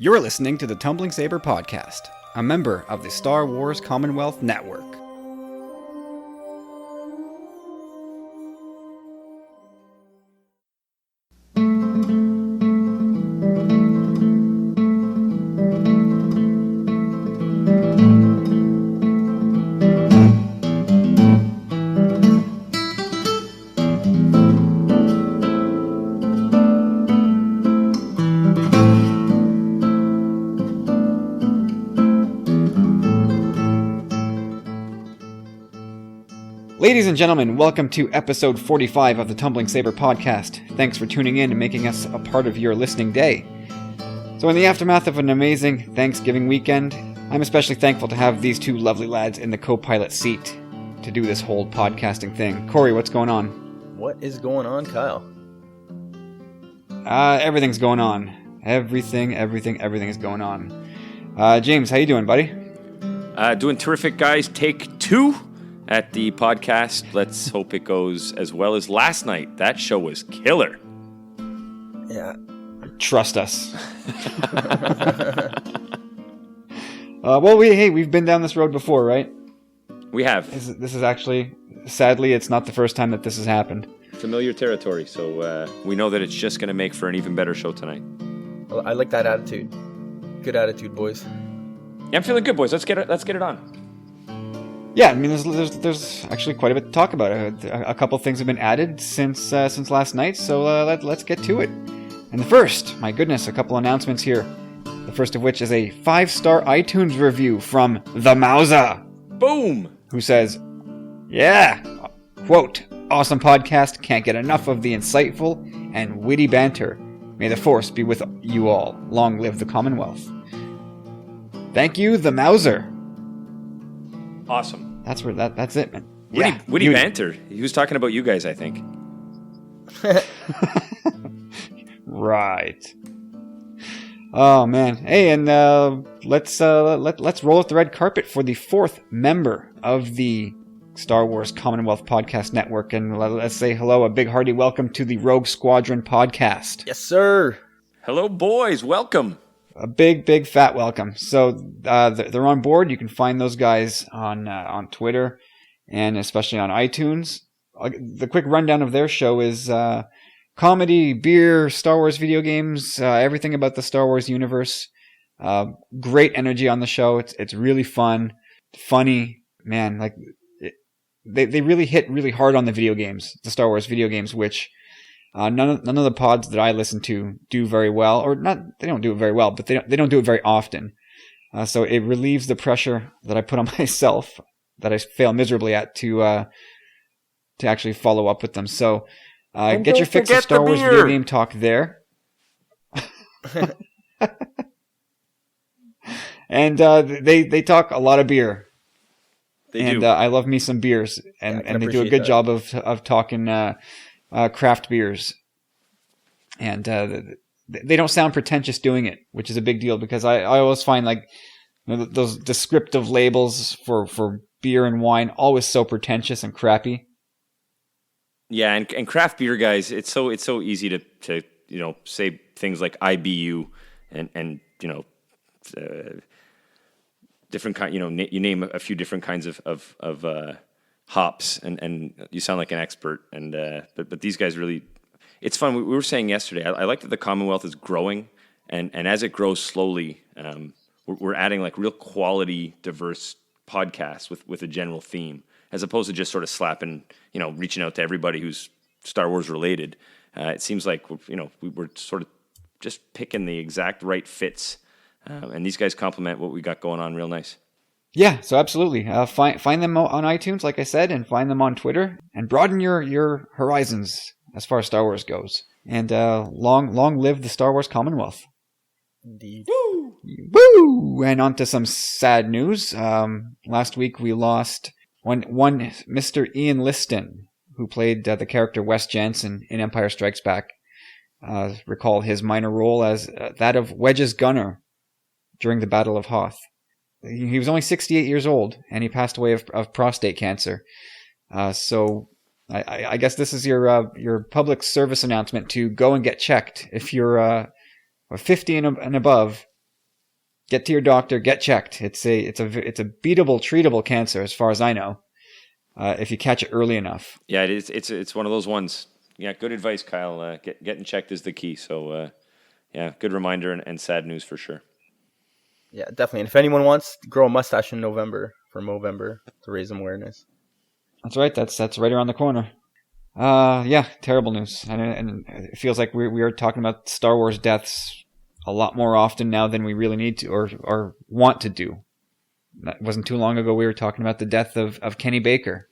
You're listening to the Tumbling Saber Podcast, a member of the Star Wars Commonwealth Network. Ladies and gentlemen, welcome to episode 45 of the Tumbling Saber Podcast. Thanks for tuning in and making us a part of your listening day. So in the aftermath of an amazing Thanksgiving weekend, I'm especially thankful to have these two lovely lads in the co-pilot seat to do this whole podcasting thing. Corey, what's going on? What is going on, Kyle? Everything's going on. Everything is going on. James, how you doing, buddy? Doing terrific, guys. Take 2 at the podcast. Let's hope it goes as well as last night. That show was killer. Yeah. Trust us. We've been down this road before, right? We have. This is actually, sadly, it's not the first time that this has happened. Familiar territory, so we know that it's just going to make for an even better show tonight. Well, I like that attitude. Good attitude, boys. Yeah, I'm feeling good, boys. Let's get it on. Yeah, I mean, there's actually quite a bit to talk about. A couple things have been added since last night, so let's get to it. And the first, my goodness, a couple announcements here. The first of which is a 5-star iTunes review from The Mauser. Boom! Who says, yeah, quote, awesome podcast, can't get enough of the insightful and witty banter. May the force be with you all. Long live the Commonwealth. Thank you, The Mauser. Awesome. That's it, man. Witty banter. He was talking about you guys, I think. Right. Oh man. Hey, and let's roll out the red carpet for the 4th member of the Star Wars Commonwealth Podcast Network, and let's say hello, a big hearty welcome to the Rogue Squadron Podcast. Yes, sir. Hello, boys. Welcome. A big fat welcome. So they're on board. You can find those guys on Twitter and especially on iTunes. The quick rundown of their show is comedy, beer, Star Wars video games, everything about the Star Wars universe. Great energy on the show. It's really fun, funny, man. Like they really hit really hard on the video games, the Star Wars video games, which none of the pods that I listen to do very well, or not. They don't do it very well, but they don't do it very often. So it relieves the pressure that I put on myself, that I fail miserably at to actually follow up with them. So get your fix of Star Wars video game talk there. And they talk a lot of beer. They do. I love me some beers, and they do a good job of talking craft beers, and they don't sound pretentious doing it, which is a big deal, because I always find, like, those descriptive labels for beer and wine always so pretentious and crappy. Yeah, and craft beer guys, it's so easy to say things like IBU and different kind, you name a few different kinds of hops, and you sound like an expert. And but these guys really, it's fun. We were saying yesterday, I like that the Commonwealth is growing, and as it grows slowly, we're adding like real quality, diverse podcasts with a general theme, as opposed to just sort of slapping, reaching out to everybody who's Star Wars related. It seems like we're sort of just picking the exact right fits, and these guys complement what we got going on real nice. Yeah, so absolutely. Find them on iTunes, like I said, and find them on Twitter, and broaden your horizons as far as Star Wars goes. And long live the Star Wars Commonwealth. Indeed. Woo! Woo! And on to some sad news. Last week we lost one Mr. Ian Liston, who played the character Wes Jansen in Empire Strikes Back. Recall his minor role as that of Wedge's gunner during the Battle of Hoth. He was only 68 years old, and he passed away of prostate cancer. So I guess this is your public service announcement to go and get checked. If you're 50 and above, get to your doctor, get checked. It's a beatable, treatable cancer as far as I know, if you catch it early enough. Yeah, it is. It's one of those ones. Yeah, good advice, Kyle. Getting checked is the key. So, yeah, good reminder and sad news for sure. Yeah, definitely. And if anyone wants to grow a mustache in November for Movember to raise awareness. That's right. That's right around the corner. Yeah, terrible news. And it feels like we are talking about Star Wars deaths a lot more often now than we really need to or want to do. That wasn't too long ago we were talking about the death of Kenny Baker,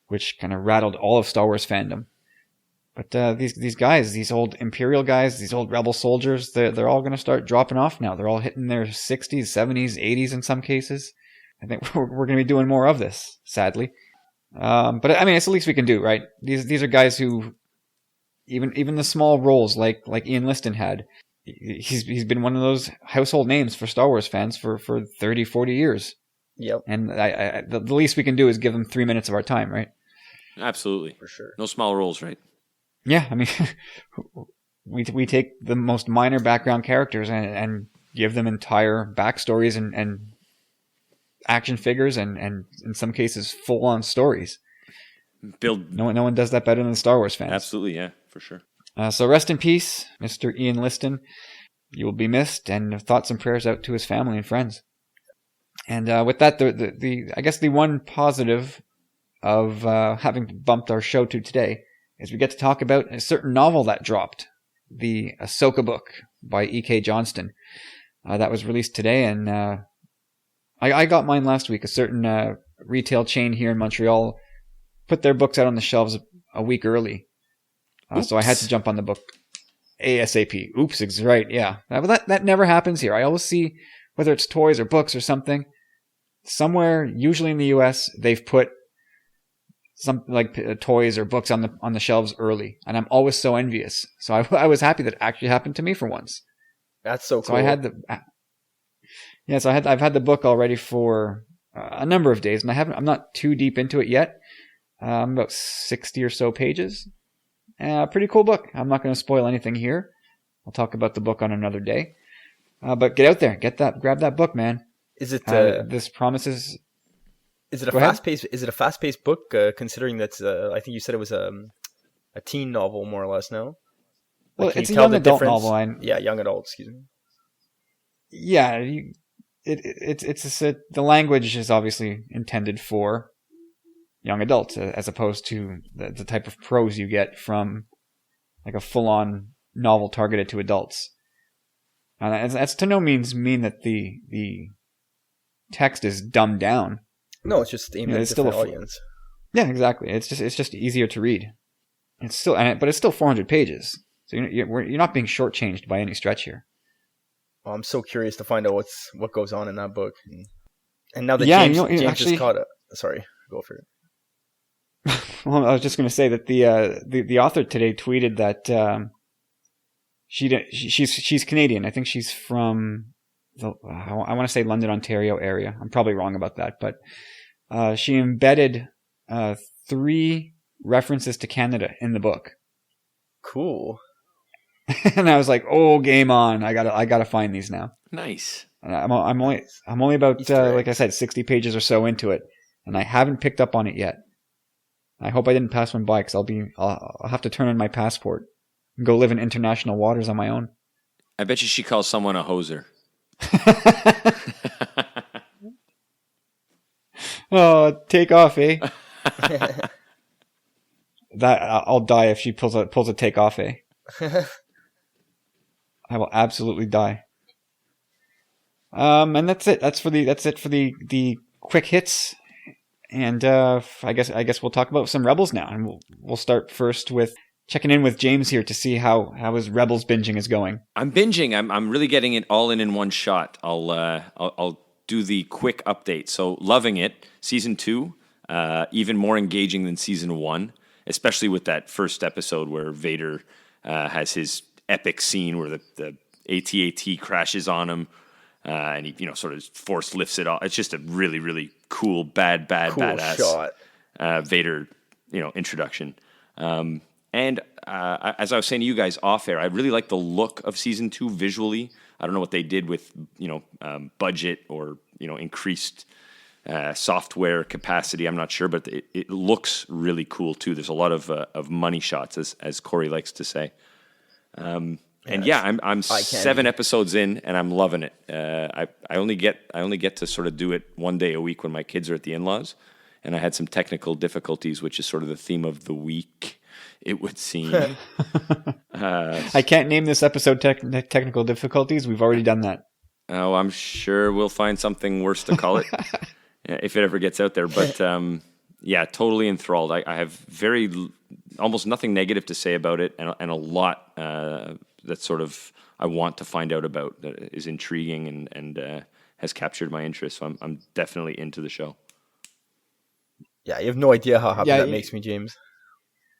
which kind of rattled all of Star Wars fandom. But these guys, these old Imperial guys, these old Rebel soldiers, they're all going to start dropping off now. They're all hitting their 60s, 70s, 80s in some cases. I think we're going to be doing more of this, sadly. But I mean, it's the least we can do, right? These are guys who, even the small roles like Ian Liston had, he's been one of those household names for Star Wars fans for 30, 40 years. Yep. And the least we can do is give them 3 minutes of our time, right? Absolutely. For sure. No small roles, right? Yeah, I mean, we take the most minor background characters and give them entire backstories and action figures and in some cases full on stories. No one does that better than Star Wars fans. Absolutely, yeah, for sure. So rest in peace, Mr. Ian Liston. You will be missed, and thoughts and prayers out to his family and friends. And with that, I guess the one positive of having bumped our show to today is we get to talk about a certain novel that dropped, the Ahsoka book by E.K. Johnston. That was released today, and I got mine last week. A certain retail chain here in Montreal put their books out on the shelves a week early. So I had to jump on the book ASAP. Oops, is right, yeah. That never happens here. I always see, whether it's toys or books or something, somewhere, usually in the US, they've put some like toys or books on the shelves early, and I'm always so envious. So I was happy that it actually happened to me for once. That's so cool. So I had I've had the book already for a number of days, and I'm not too deep into it yet. I'm about 60 or so pages. Pretty cool book. I'm not going to spoil anything here. I'll talk about the book on another day. But get out there, grab that book, man. Is it this promises? Is it a fast-paced? Is it a fast-paced book? Considering that I think you said it was a teen novel, more or less. No. Well, it's a young adult novel. Yeah, young adult. Excuse me. Yeah, the language is obviously intended for young adults, as opposed to the type of prose you get from like a full-on novel targeted to adults. And that's to no means mean that the text is dumbed down. No, it's just aimed at a different audience. Yeah, exactly. It's just easier to read. It's still, but it's still 400 pages, so you're not being shortchanged by any stretch here. Well, I'm so curious to find out what goes on in that book, and now that James actually is caught up. Sorry, go for it. Well, I was just going to say that the author today tweeted that she's Canadian. I think she's from I want to say London, Ontario area. I'm probably wrong about that, but she embedded 3 references to Canada in the book. Cool. And I was like, "Oh, game on! I gotta find these now." Nice. And I'm only about like I said, 60 pages or so into it, and I haven't picked up on it yet. I hope I didn't pass one by, because I'll have to turn in my passport and go live in international waters on my own. I bet you she calls someone a hoser. Oh, take off, eh? That I'll die if she pulls a take off, eh? I will absolutely die. And that's it. That's it for the quick hits. And I guess we'll talk about some Rebels now, and we'll start first with checking in with James here to see how his Rebels binging is going. I'm binging. I'm really getting it all in one shot. I'll do the quick update. So loving it. Season 2, even more engaging than season 1, especially with that first episode where Vader has his epic scene where the AT-AT crashes on him. And he, sort of force lifts it off. It's just a really, really cool, badass shot. Vader, introduction. And as I was saying to you guys off air, I really like the look of season 2 visually. I don't know what they did with budget or increased software capacity. I'm not sure, but it looks really cool too. There's a lot of money shots, as Corey likes to say. I'm 7 episodes in, and I'm loving it. I only get to sort of do it one day a week when my kids are at the in-laws, and I had some technical difficulties, which is sort of the theme of the week, it would seem. I can't name this episode technical difficulties. We've already done that. Oh, I'm sure we'll find something worse to call it if it ever gets out there. But totally enthralled. I have almost nothing negative to say about it, and a lot that sort of I want to find out about, that is intriguing and has captured my interest. So I'm definitely into the show. Yeah, you have no idea how happy that makes me, James.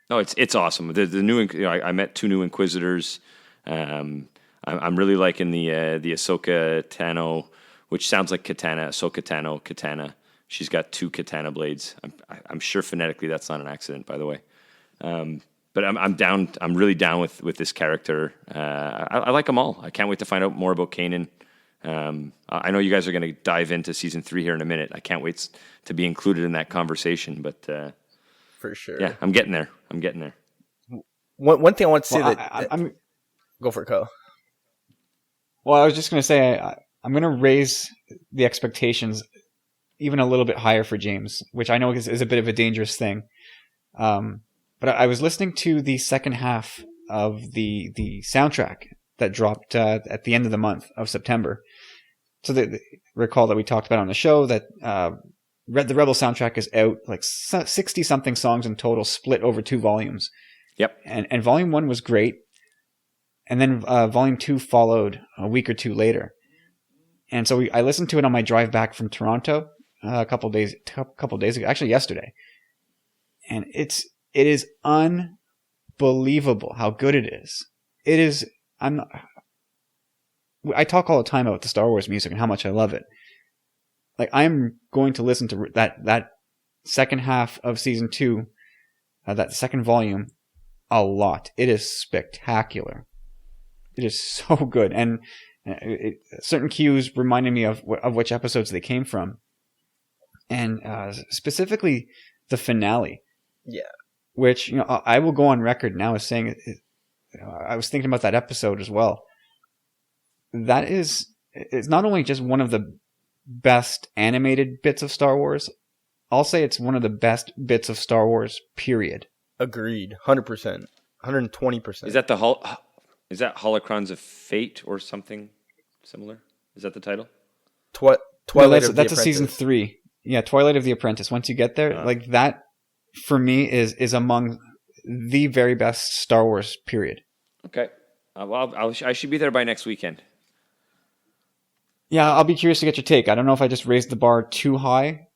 No, it's awesome. The new, I met 2 new Inquisitors. I'm really liking the Ahsoka Tano, which sounds like katana. Ahsoka Tano, katana. She's got 2 katana blades. I'm sure phonetically that's not an accident, by the way. But I'm down. I'm really down with this character. I like them all. I can't wait to find out more about Kanan. I know you guys are going to dive into season 3 here in a minute. I can't wait to be included in that conversation. But for sure, yeah, I'm getting there. One thing I want to say I'm go for it, Kyle. Well, I was just going to say I'm going to raise the expectations even a little bit higher for James, which I know is a bit of a dangerous thing. But I was listening to the second half of the soundtrack that dropped at the end of the month of September. So recall that we talked about on the show that the Rebel soundtrack is out, like 60-something songs in total, split over 2 volumes. Yep. And Volume 1 was great. And then Volume 2 followed a week or 2 later. And so I listened to it on my drive back from Toronto a couple days ago, actually yesterday. And it is unbelievable how good it is. It is. I talk all the time about the Star Wars music and how much I love it. Like, I'm going to listen to that second half of season 2, that second volume, a lot. It is spectacular. It is so good, and certain cues reminded me of which episodes they came from, and specifically the finale. Yeah. Which I will go on record now as saying, I was thinking about that episode as well. It's not only just one of the best animated bits of Star Wars, I'll say it's one of the best bits of Star Wars, period. Agreed. 100%. 120%. Is that is that Holocrons of Fate or something similar? Is that the title? Twilight of the Apprentice. That's a season 3. Yeah, Twilight of the Apprentice. Once you get there, like that, for me, is among the very best Star Wars, period. Okay. Well, I should be there by next weekend. Yeah, I'll be curious to get your take. I don't know if I just raised the bar too high,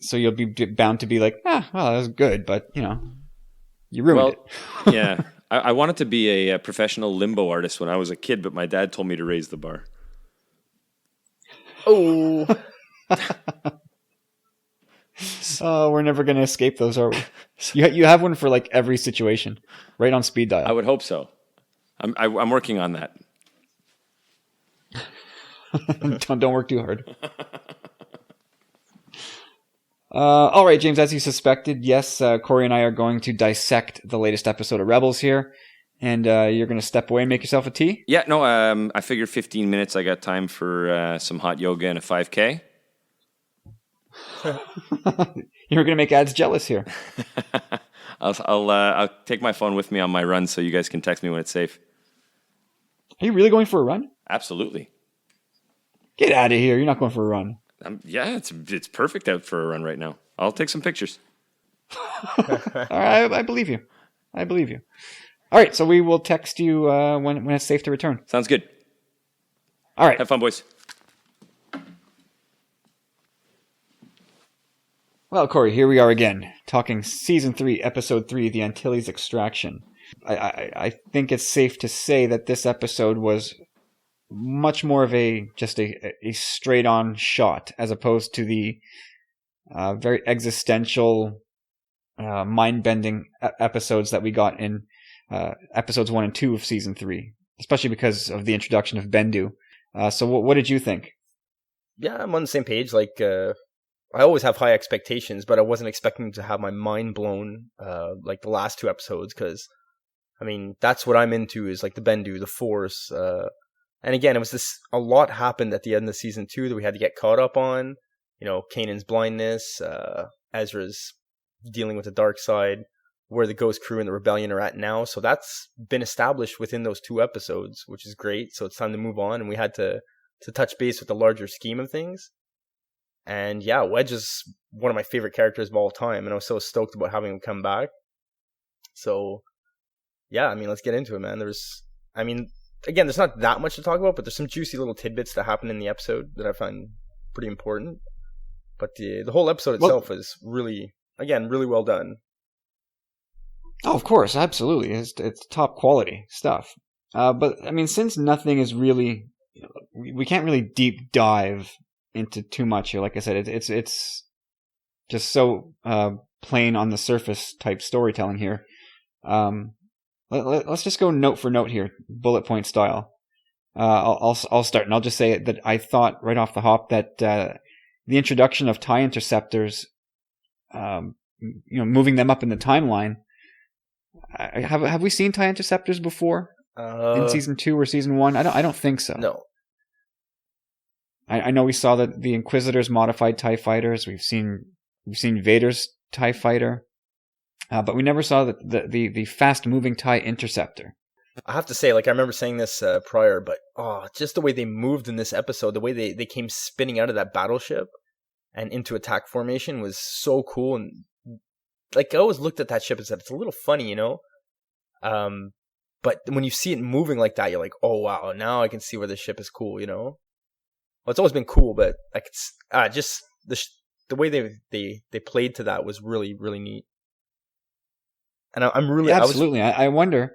so you'll be bound to be like, well, that was good, but, you ruined it. Yeah. I wanted to be a professional limbo artist when I was a kid, but my dad told me to raise the bar. Oh. Oh, we're never going to escape those, are we? You have one for like every situation, right on speed dial. I would hope so. I'm working on that. Don't work too hard. All right, James, as you suspected, yes, Corey and I are going to dissect the latest episode of Rebels here, and you're going to step away and make yourself a tea? Yeah, no, I figured 15 minutes. I got time for some hot yoga and a 5K. You're going to make ads jealous here. I'll take my phone with me on my run so you guys can text me when it's safe. Are you really going for a run? Absolutely. Get out of here. You're not going for a run. Yeah, it's perfect out for a run right now. I'll take some pictures. All right, I believe you. All right, so we will text you when it's safe to return. Sounds good. All right. Have fun, boys. Well, Corey, here we are again, talking Season 3, Episode 3, The Antilles Extraction. I think it's safe to say that this episode was much more of a straight-on shot, as opposed to the very existential, mind-bending episodes that we got in episodes 1 and 2 of Season 3. especially because of the introduction of Bendu. So what did you think? Yeah, I'm on the same page. Like, I always have high expectations, but I wasn't expecting to have my mind blown like the last 2 episodes, because, I mean, that's what I'm into, is like the Bendu, the Force. And again, it was a lot happened at the end of season 2 that we had to get caught up on. You know, Kanan's blindness, Ezra's dealing with the dark side, where the Ghost Crew and the Rebellion are at now. So that's been established within those 2 episodes, which is great. So it's time to move on, and we had to touch base with the larger scheme of things. And yeah, Wedge is one of my favorite characters of all time, and I was so stoked about having him come back. So yeah, I mean, let's get into it, man. Again, there's not that much to talk about, but there's some juicy little tidbits that happen in the episode that I find pretty important. But the whole episode itself is really well done. Oh, of course, absolutely. It's top quality stuff. But I mean, since nothing is really, we can't really deep dive into too much here. Like I said, it's just so plain on the surface type storytelling here. Let's just go note for note here, bullet point style. I'll start, and I'll just say that I thought right off the hop that the introduction of TIE interceptors, moving them up in the timeline. Have we seen TIE interceptors before in season 2 or season 1? I don't think so. No. I know we saw that the Inquisitors modified TIE fighters. We've seen Vader's TIE fighter. But we never saw the fast-moving TIE interceptor. I have to say, like, I remember saying this prior, but just the way they moved in this episode, the way they came spinning out of that battleship and into attack formation was so cool. And like, I always looked at that ship and said, it's a little funny, you know? But when you see it moving like that, you're like, oh wow, now I can see where this ship is cool, you know? Well, it's always been cool, but like, it's just the way they played to that was really, really neat. And I'm really... Absolutely. I wonder...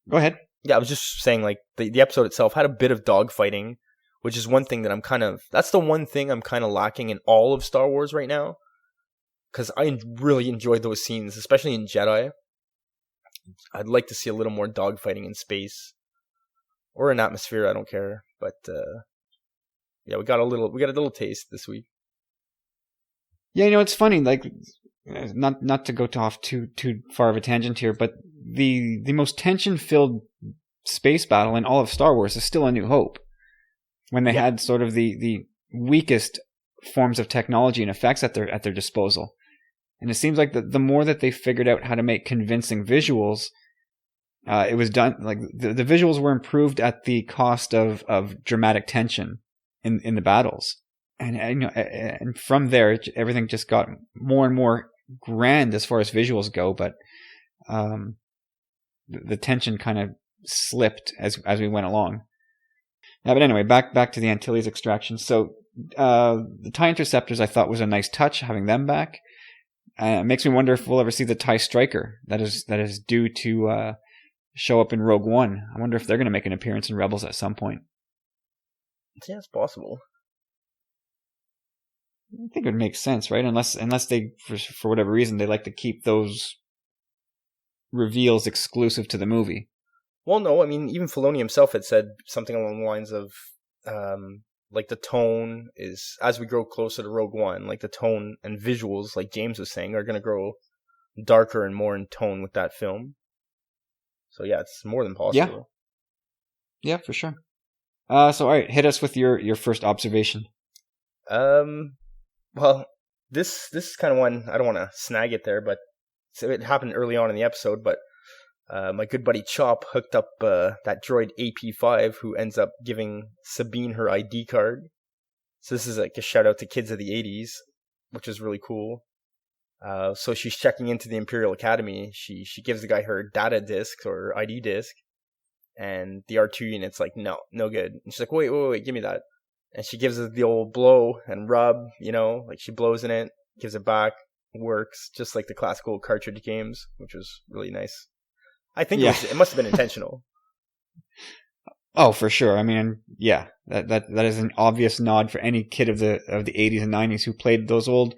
Go ahead. Yeah, I was just saying, like, the episode itself had a bit of dogfighting, which is one thing that that's the one thing I'm kind of lacking in all of Star Wars right now. Because I really enjoyed those scenes, especially in Jedi. I'd like to see a little more dogfighting in space. Or in atmosphere, I don't care. But, yeah, we got a little taste this week. Yeah, it's funny, like... Not to go off too far of a tangent here, but the most tension-filled space battle in all of Star Wars is still A New Hope, when they had sort of the weakest forms of technology and effects at their disposal. And it seems like the more that they figured out how to make convincing visuals, it was done, like the visuals were improved at the cost of dramatic tension in the battles. And from there, everything just got more and more grand as far as visuals go, but the tension kind of slipped as we went along. But anyway, back to the Antilles extraction. So the TIE interceptors, I thought, was a nice touch having them back. It makes me wonder if we'll ever see the TIE Striker that is due to show up in Rogue One. I wonder if they're going to make an appearance in Rebels at some point. Yeah, it's possible. I think it would make sense, right? Unless they, for whatever reason, they like to keep those reveals exclusive to the movie. Well, no, I mean, even Filoni himself had said something along the lines of, like, the tone is, as we grow closer to Rogue One, like, the tone and visuals, like James was saying, are going to grow darker and more in tone with that film. So, yeah, it's more than possible. Yeah, for sure. So, all right, hit us with your first observation. Well, this is kind of one, I don't want to snag it there, but it happened early on in the episode, but my good buddy Chop hooked up that droid AP5, who ends up giving Sabine her ID card. So this is like a shout out to kids of the 80s, which is really cool. So she's checking into the Imperial Academy. She gives the guy her data disc or ID disc, and the R2 unit's like, no good. And she's like, wait, give me that. And she gives it the old blow and rub, like she blows in it, gives it back, works, just like the classical cartridge games, which was really nice. I think it must have been intentional. Oh, for sure. I mean, yeah, that is an obvious nod for any kid of the 80s and 90s who played those old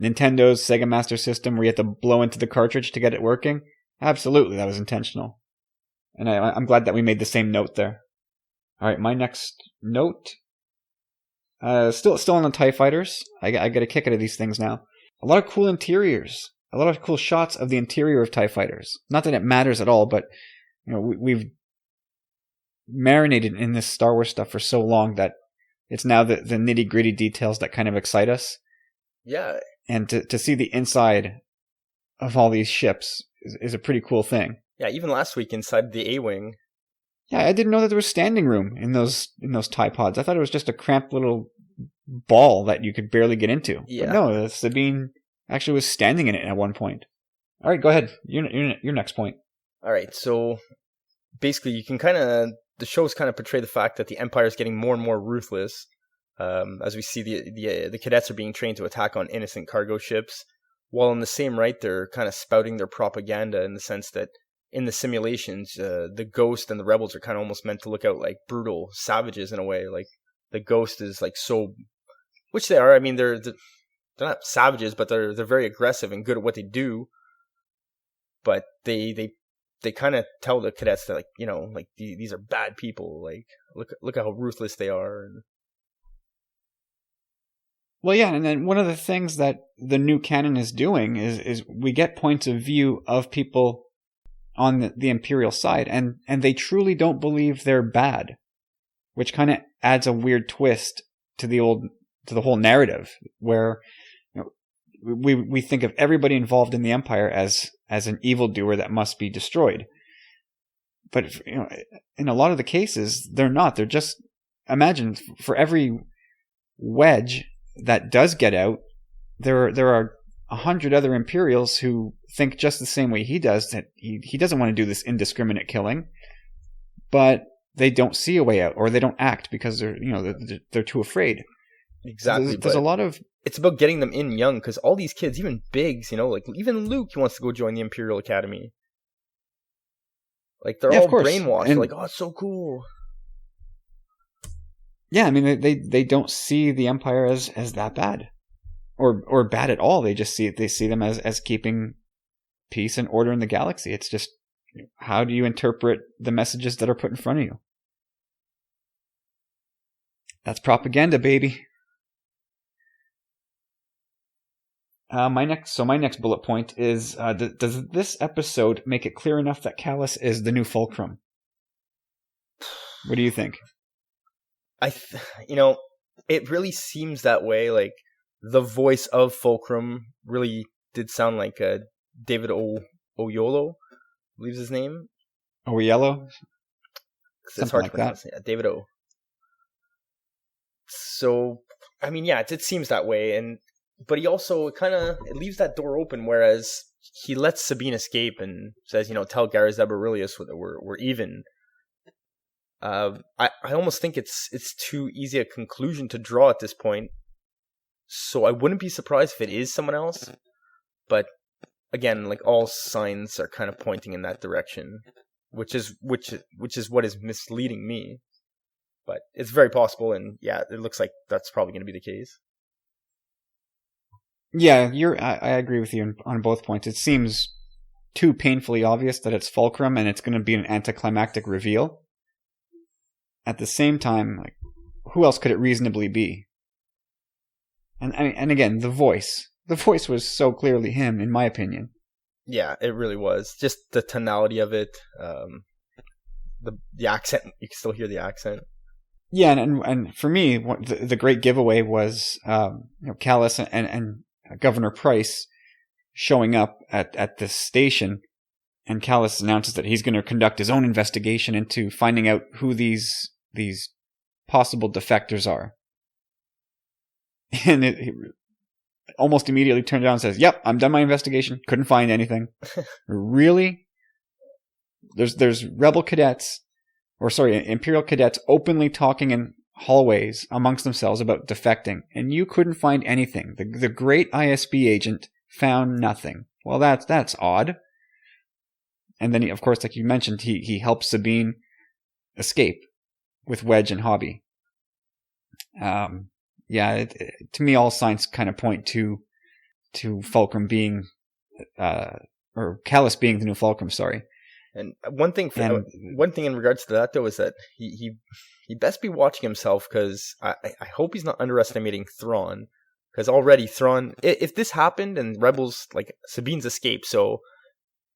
Nintendo's Sega Master System where you had to blow into the cartridge to get it working. Absolutely, that was intentional. And I'm glad that we made the same note there. All right, my next note, still on the TIE fighters. I get a kick out of these things now. A lot of cool interiors, a lot of cool shots of the interior of TIE fighters. Not that it matters at all, but we've marinated in this Star Wars stuff for so long that it's now the nitty gritty details that kind of excite us. Yeah. And to see the inside of all these ships is a pretty cool thing. Yeah, even last week inside the A-Wing. Yeah, I didn't know that there was standing room in those TIE pods. I thought it was just a cramped little ball that you could barely get into. Yeah. But no, Sabine actually was standing in it at one point. All right, go ahead. Your next point. All right, so basically you can the shows kind of portray the fact that the Empire is getting more and more ruthless, as we see the cadets are being trained to attack on innocent cargo ships, while in the same right they're kind of spouting their propaganda in the sense that in the simulations, the Ghost and the Rebels are kind of almost meant to look out like brutal savages in a way. Like the Ghost is like so, which they are. I mean, they're not savages, but they're very aggressive and good at what they do. But they kind of tell the cadets that like these are bad people. Like look at how ruthless they are. And well, yeah, and then one of the things that the new canon is doing is we get points of view of people on the Imperial side, and they truly don't believe they're bad, which kind of adds a weird twist to the whole narrative, where we think of everybody involved in the Empire as an evildoer that must be destroyed. But in a lot of the cases, they're not. They're just, imagine, for every wedge that does get out, there are 100 other Imperials who think just the same way he does, that he doesn't want to do this indiscriminate killing, but they don't see a way out, or they don't act because they're too afraid. Exactly. So there's a lot of... It's about getting them in young, because all these kids, even Biggs, like even Luke, he wants to go join the Imperial Academy. Like they're all brainwashed. They're like, oh, it's so cool. Yeah, I mean, they don't see the Empire as that bad. Or bad at all. They see them as keeping peace and order in the galaxy. It's just, how do you interpret the messages that are put in front of you? That's propaganda, baby. My next bullet point is, does this episode make it clear enough that Kallus is the new Fulcrum? What do you think? It really seems that way. Like, the voice of Fulcrum really did sound like David Oyelowo, I believe is his name. Oyelowo? It's hard to pronounce. Yeah, David O. So, I mean, yeah, it seems that way, but he also it leaves that door open, whereas he lets Sabine escape and says, tell Gareth Eberilius we're even. I almost think it's too easy a conclusion to draw at this point. So I wouldn't be surprised if it is someone else, but again, like all signs are kind of pointing in that direction, which is what is misleading me. But it's very possible, and yeah, it looks like that's probably going to be the case. Yeah, I agree with you on both points. It seems too painfully obvious that it's Fulcrum, and it's going to be an anticlimactic reveal. At the same time, like, who else could it reasonably be? And again, the voice was so clearly him, in my opinion. Yeah, it really was. Just the tonality of it, the accent. You can still hear the accent. Yeah, and for me, the great giveaway was Kallus and Governor Price showing up at this station, and Kallus announces that he's going to conduct his own investigation into finding out who these possible defectors are. And it almost immediately turned around and says, "Yep, I'm done my investigation. Couldn't find anything." Really? There's rebel cadets, Imperial cadets openly talking in hallways amongst themselves about defecting, and you couldn't find anything. The great ISB agent found nothing. Well, that's odd. And then, of course, like you mentioned, he helps Sabine escape with Wedge and Hobby. Yeah, to me, all signs kind of point to Fulcrum being, or Kallus being the new Fulcrum. Sorry. And one thing in regards to that though is that he best be watching himself, because I hope he's not underestimating Thrawn, because already Thrawn, if this happened and Rebels, like, Sabine's escaped, so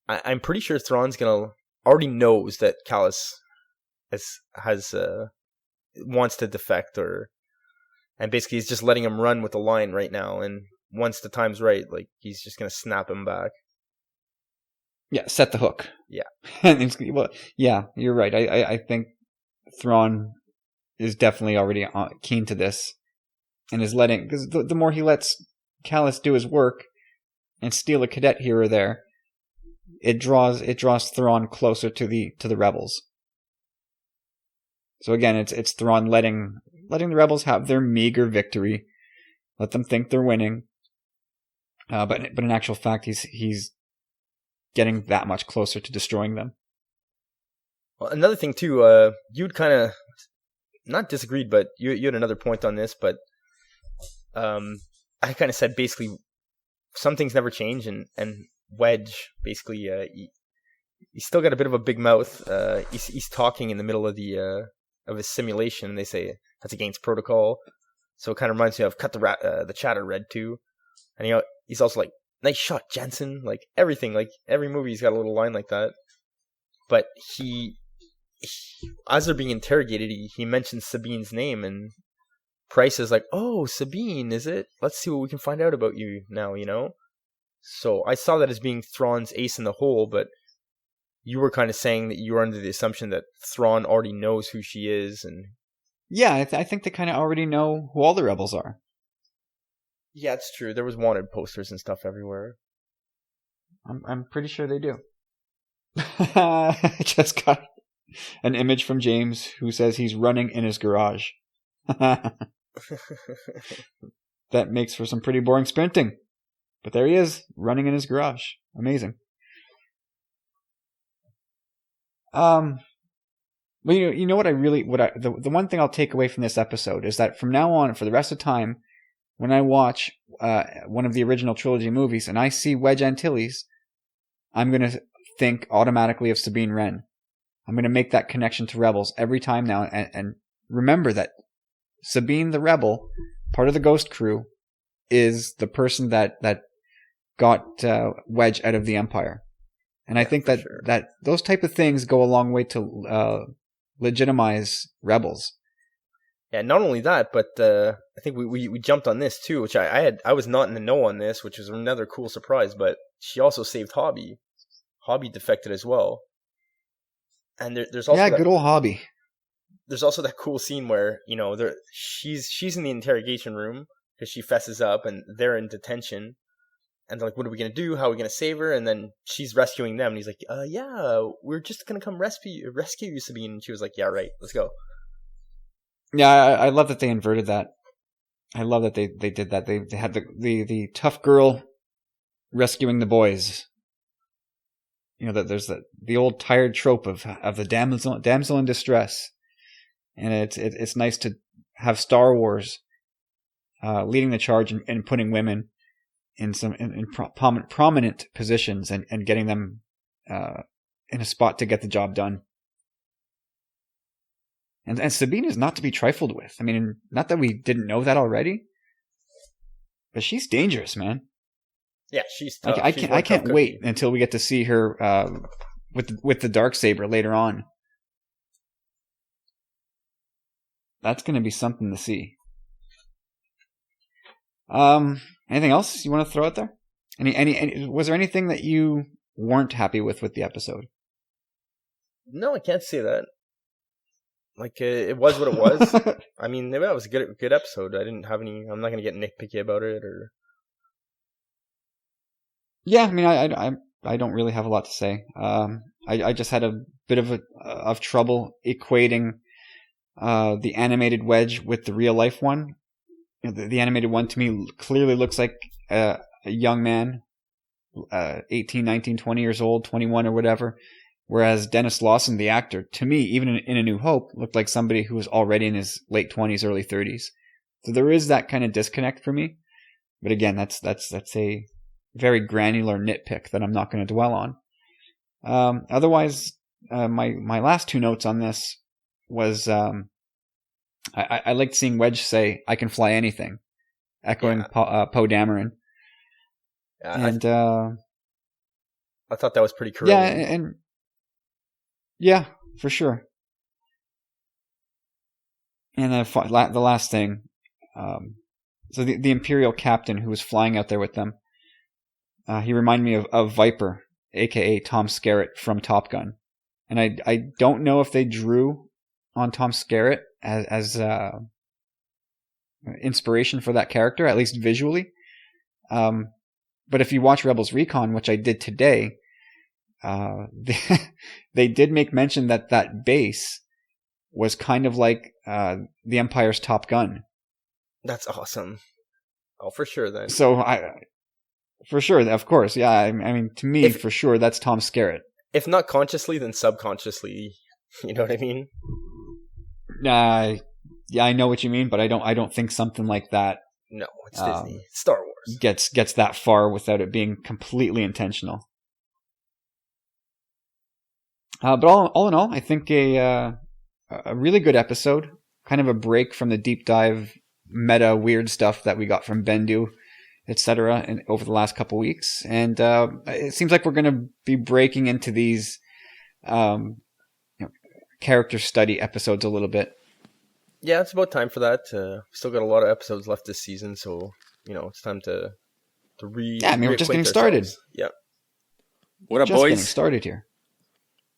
I'm pretty sure Thrawn's already knows that Kallus has wants to defect, and basically he's just letting him run with the line right now, and once the time's right, like, he's just gonna snap him back. Yeah, set the hook. Yeah. Well, yeah, you're right. I think Thrawn is definitely already keen to this, and is letting, because the more he lets Kallus do his work and steal a cadet here or there, it draws Thrawn closer to the rebels. So again, it's Thrawn letting the rebels have their meager victory, let them think they're winning, but in actual fact, he's getting that much closer to destroying them. Well, another thing too, you'd kind of not disagreed, but you had another point on this, but I kind of said basically some things never change, and Wedge basically he's still got a bit of a big mouth. He's talking in the middle of his simulation, and they say that's against protocol. So it kind of reminds me of Cut the Chatter Red too, and he's also like, nice shot, Jensen. Like everything, like every movie, he's got a little line like that. But he as they're being interrogated, he mentions Sabine's name, and Price is like, "Oh, Sabine, is it? Let's see what we can find out about you now." So I saw that as being Thrawn's ace in the hole, but you were kind of saying that you were under the assumption that Thrawn already knows who she is, and yeah, I think they kind of already know who all the rebels are. Yeah, it's true. There was wanted posters and stuff everywhere. I'm pretty sure they do. I just got an image from James who says he's running in his garage. That makes for some pretty boring sprinting. But there he is, running in his garage. Amazing. Well, you know what the one thing I'll take away from this episode is that from now on, for the rest of the time, when I watch one of the original trilogy movies and I see Wedge Antilles, I'm going to think automatically of Sabine Wren. I'm going to make that connection to Rebels every time now, and remember that Sabine the Rebel, part of the Ghost Crew, is the person that got Wedge out of the Empire. And I think that those type of things go a long way to legitimize Rebels. Yeah, not only that, but I think we jumped on this too, which I was not in the know on this, which was another cool surprise. But she also saved Hobby. Hobby defected as well, and there's also good old Hobby. There's also that cool scene where she's in the interrogation room because she fesses up, and they're in detention, and they're like, "What are we gonna do? How are we gonna save her?" And then she's rescuing them, and he's like, "Yeah, we're just gonna come rescue you, Sabine." And she was like, "Yeah, right, let's go." Yeah, I love that they inverted that. I love that they did that. They had the tough girl rescuing the boys. That there's the old tired trope of the damsel in distress, and it's nice to have Star Wars leading the charge and putting women in some prominent positions and getting them in a spot to get the job done. And Sabine is not to be trifled with. I mean, not that we didn't know that already, but she's dangerous, man. Yeah, she's tough. I can't wait until we get to see her with the Darksaber later on. That's going to be something to see. Anything else you want to throw out there? Any was there anything that you weren't happy with the episode? No, I can't say that. Like, it was what it was. I mean, it was a good episode. I didn't have any. I'm not going to get nitpicky about it or. Yeah, I mean, I don't really have a lot to say. I just had a bit of trouble equating the animated Wedge with the real life one. The animated one to me clearly looks like a young man, 18, 19, 20 years old, 21 or whatever. Whereas Dennis Lawson, the actor, to me, even in A New Hope, looked like somebody who was already in his late 20s, early 30s. So there is that kind of disconnect for me. But again, that's a very granular nitpick that I'm not going to dwell on. Otherwise, my last two notes on this was I liked seeing Wedge say, "I can fly anything," echoing Poe Dameron. And I thought that was pretty cool. Yeah, and yeah, for sure. And then the last thing, so the Imperial captain who was flying out there with them, he reminded me of Viper, aka Tom Skerritt from Top Gun, and I don't know if they drew on Tom Skerritt as inspiration for that character, at least visually. But if you watch Rebels Recon, which I did today, they did make mention that base was kind of like the Empire's Top Gun. That's awesome. Oh, for sure then. So for sure, of course, yeah. I mean, to me, for sure, that's Tom Skerritt. If not consciously, then subconsciously. You know what I mean? Yeah, I know what you mean, but I don't think something like that. No, it's Disney. Star Wars gets that far without it being completely intentional. But all in all, I think a really good episode. Kind of a break from the deep dive, meta weird stuff that we got from Bendu, etc. over the last couple weeks, and it seems like we're going to be breaking into these character study episodes a little bit. Yeah, it's about time for that. Still got a lot of episodes left this season, so it's time to Yeah, I mean, we're just getting started. Yeah. What up, just boys? Getting started here.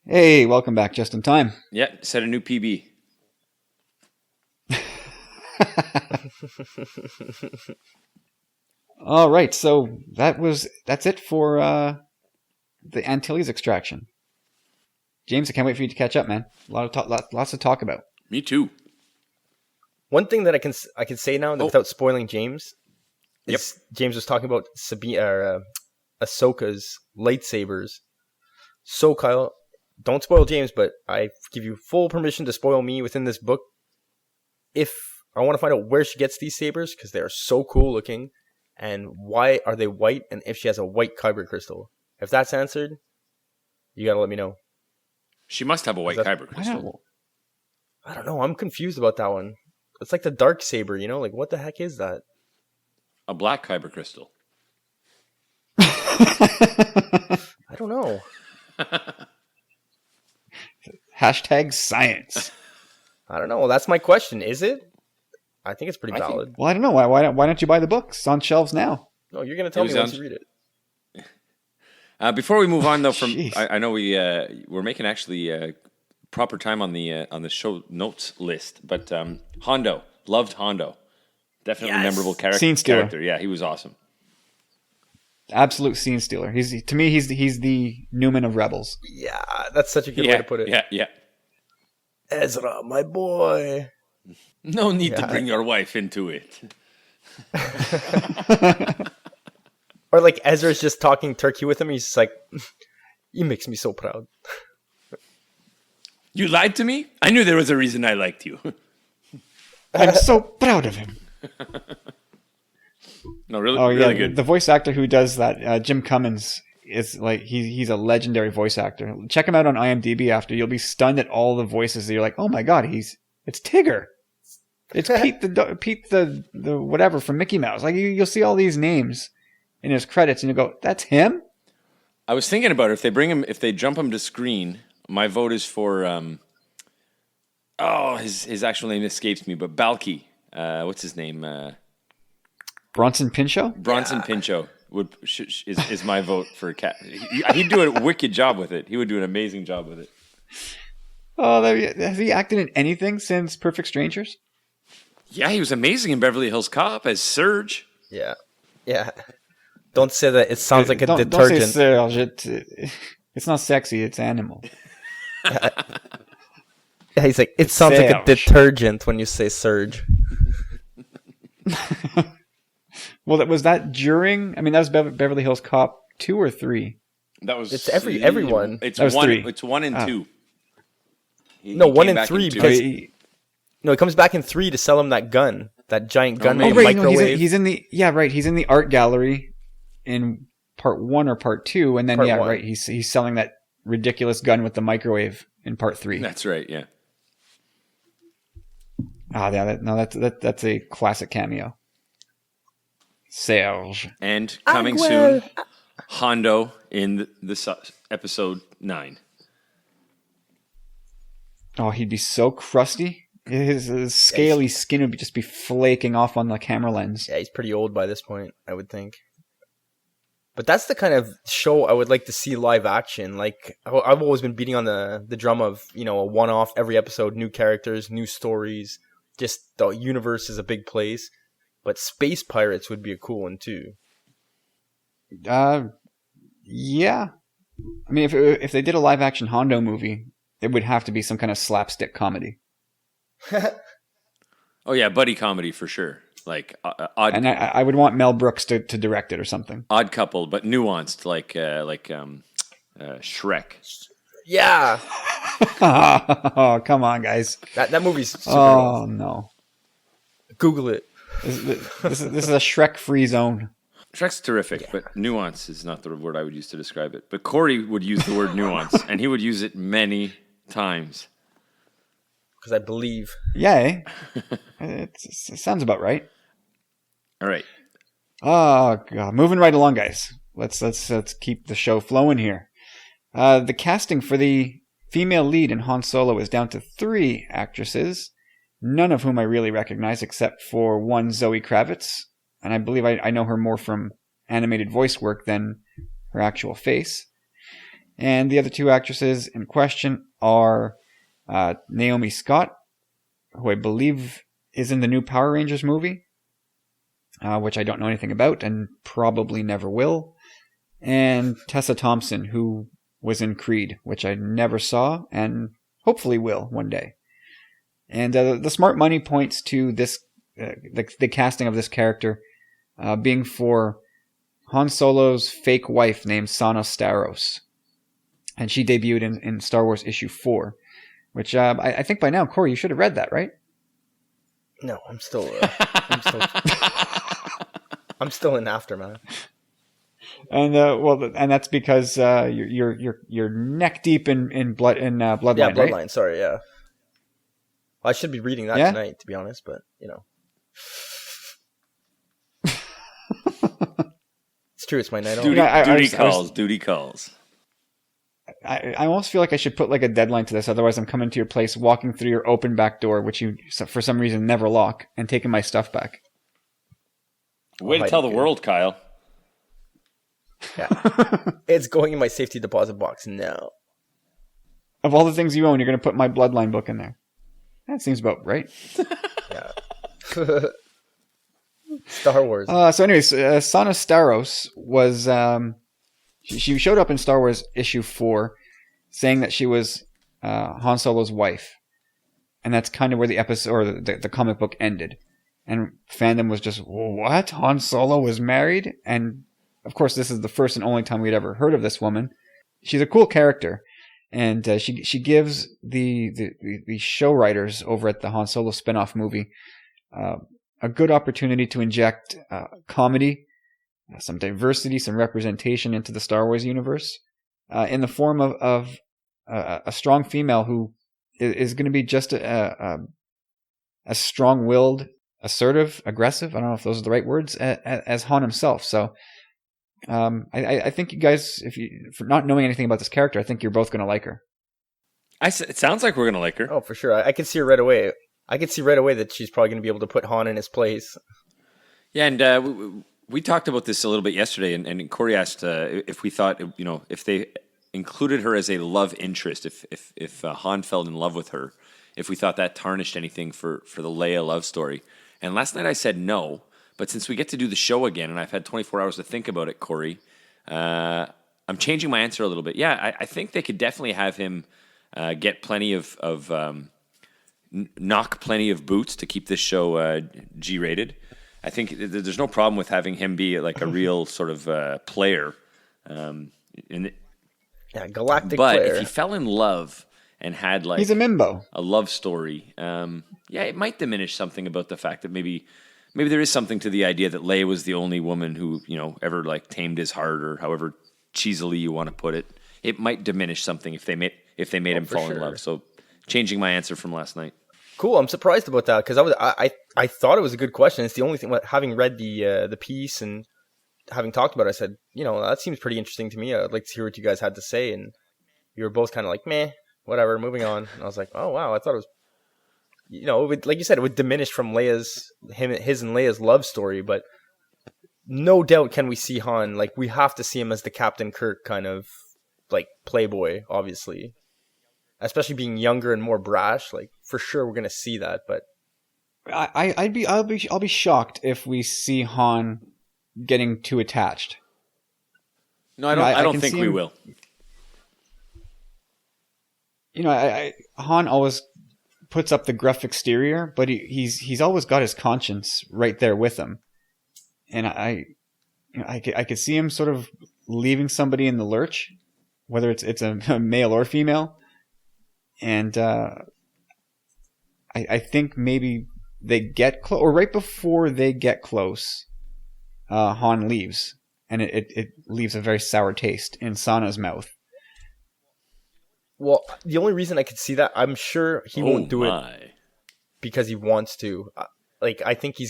Hey, welcome back, just in time. Yeah, set a new PB. All right, so that's it for the Antilles extraction. James, I can't wait for you to catch up, man. Lots to talk about. Me too. One thing that I can say now without spoiling James is James was talking about Ahsoka's lightsabers. So Kyle, don't spoil James, but I give you full permission to spoil me within this book. If I want to find out where she gets these sabers, because they are so cool looking, and why are they white, and if she has a white kyber crystal. If that's answered, you gotta let me know. She must have a white kyber crystal. I don't know. I'm confused about that one. It's like the dark saber, like what the heck is that? A black kyber crystal. I don't know. Hashtag science. I don't know. Well, that's my question. Is it? I think it's pretty valid. Well, I don't know. Why don't you buy the books? It's on shelves now. No, you're going to tell me once you read it. Before we move on, though, I know we're making actually proper time on the show notes list, but Hondo, loved Hondo, definitely memorable character. Scene stealer. Yeah, he was awesome. Absolute scene stealer. He's the Newman of Rebels. Yeah, that's such a good way to put it. Yeah. Ezra, my boy. No need to bring your wife into it. Or like Ezra's just talking turkey with him. He's just like, he makes me so proud. You lied to me? I knew there was a reason I liked you. I'm so proud of him. No, really good. The voice actor who does that, Jim Cummins, is like he's a legendary voice actor. Check him out on IMDb after. You'll be stunned at all the voices that you're like, oh my god, it's Tigger. It's Pete the whatever from Mickey Mouse. Like you'll see all these names in his credits, and you go, that's him. I was thinking about it. If they jump him to screen, my vote is for his actual name escapes me, but Balky. What's his name? Bronson Pinchot? Bronson Pinchot is my vote for Cat. He'd do a wicked job with it. He would do an amazing job with it. Oh, has he acted in anything since Perfect Strangers? Yeah, he was amazing in Beverly Hills Cop as Surge. Yeah. Don't say that. It sounds like a detergent. Don't say Surge. It's not sexy. It's animal. Yeah, he's like, it sounds like a detergent when you say Surge. Well, was that during? I mean, that was Beverly Hills Cop 2 or 3. That was. It's everyone. It's that was one. 3. It's 1 and 2. He 1 and 3 because he comes back in 3 to sell him that gun, that giant gun right, microwave. No, he's in the He's in the art gallery in part 1 or part 2, and then Part 1. He's selling that ridiculous gun with the microwave in part 3. That's right. Yeah. That's a classic cameo. Serge. And coming soon, Hondo in episode 9. Oh, he'd be so crusty. His scaly skin would just be flaking off on the camera lens. Yeah, he's pretty old by this point, I would think. But that's the kind of show I would like to see live action. Like, I've always been beating on the drum of, a one-off every episode, new characters, new stories. Just the universe is a big place. But Space Pirates would be a cool one, too. Yeah. I mean, if they did a live-action Hondo movie, it would have to be some kind of slapstick comedy. Oh, yeah, buddy comedy for sure. Like odd, and I would want Mel Brooks to direct it or something. Odd couple, but nuanced, like Shrek. Yeah. Oh, come on, guys. That movie's super awesome. No. Google it. This is a Shrek-free zone. Shrek's terrific, but nuance is not the word I would use to describe it. But Corey would use the word nuance, and he would use it many times. Because I believe. Yeah, it sounds about right. All right. Oh God, moving right along, guys. Let's keep the show flowing here. The casting for the female lead in Han Solo is down to 3 actresses, none of whom I really recognize except for one Zoe Kravitz, and I believe I know her more from animated voice work than her actual face. And the other 2 actresses in question are Naomi Scott, who I believe is in the new Power Rangers movie, which I don't know anything about and probably never will, and Tessa Thompson, who was in Creed, which I never saw and hopefully will one day. And the smart money points to this the casting of this character being for Han Solo's fake wife named Sana Starros, and she debuted in Star Wars Issue 4. Which I think by now, Corey, you should have read that, right? No, I'm still in Aftermath. And and that's because you're neck deep in Bloodline. Yeah, Bloodline. Right? Sorry, yeah. Well, I should be reading that tonight, to be honest, but it's true. It's my night. Duty calls. I almost feel like I should put like a deadline to this. Otherwise, I'm coming to your place, walking through your open back door, which you, for some reason, never lock, and taking my stuff back. Way to tell the world, Kyle. Yeah. It's going in my safety deposit box now. Of all the things you own, you're going to put my Bloodline book in there. That seems about right. Yeah. Star Wars. So anyways, Sana Starros was... She showed up in Star Wars Issue 4 saying that she was Han Solo's wife. And that's kind of where the episode or the comic book ended. And fandom was just, what? Han Solo was married? And of course, this is the first and only time we'd ever heard of this woman. She's a cool character. And she gives the show writers over at the Han Solo spinoff movie a good opportunity to inject comedy, some diversity, some representation into the Star Wars universe, in the form of a strong female who is going to be just a strong-willed, assertive, aggressive. I don't know if those are the right words, as Han himself. So, I think you guys, for not knowing anything about this character, I think you're both going to like her. It sounds like we're going to like her. Oh, for sure. I can see her right away. I can see right away that she's probably going to be able to put Han in his place. Yeah, and we talked about this a little bit yesterday, and Corey asked if we thought, if they included her as a love interest, if Han fell in love with her, if we thought that tarnished anything for the Leia love story. And last night I said no, but since we get to do the show again, and I've had 24 hours to think about it, Corey, I'm changing my answer a little bit. Yeah, I think they could definitely have him get plenty of knock plenty of boots to keep this show G-rated. I think there's no problem with having him be like a real sort of player. Galactic player. But if he fell in love and had like... He's a Mimbo. A love story. It might diminish something about the fact that maybe there is something to the idea that Leia was the only woman who, ever like tamed his heart, or however cheesily you want to put it. it might diminish something if they made him fall in love. So changing my answer from last night. Cool. I'm surprised about that because I thought it was a good question. It's the only thing. Having read the piece and having talked about it, I said, that seems pretty interesting to me. I'd like to hear what you guys had to say, and you were both kind of like, meh, whatever, moving on. And I was like, oh wow, I thought it was, it would, like you said, it would diminish from his and Leia's love story, but no doubt can we see Han, like we have to see him as the Captain Kirk kind of like playboy, obviously. Especially being younger and more brash, like for sure we're gonna see that. But I'll be shocked if we see Han getting too attached. No, I don't think we will. Han always puts up the gruff exterior, but he's always got his conscience right there with him, and I could see him sort of leaving somebody in the lurch, whether it's a male or female. And I think maybe they get close, or right before they get close, Han leaves, and it leaves a very sour taste in Sana's mouth. Well, the only reason I could see that, I'm sure he won't do it because he wants to. I think he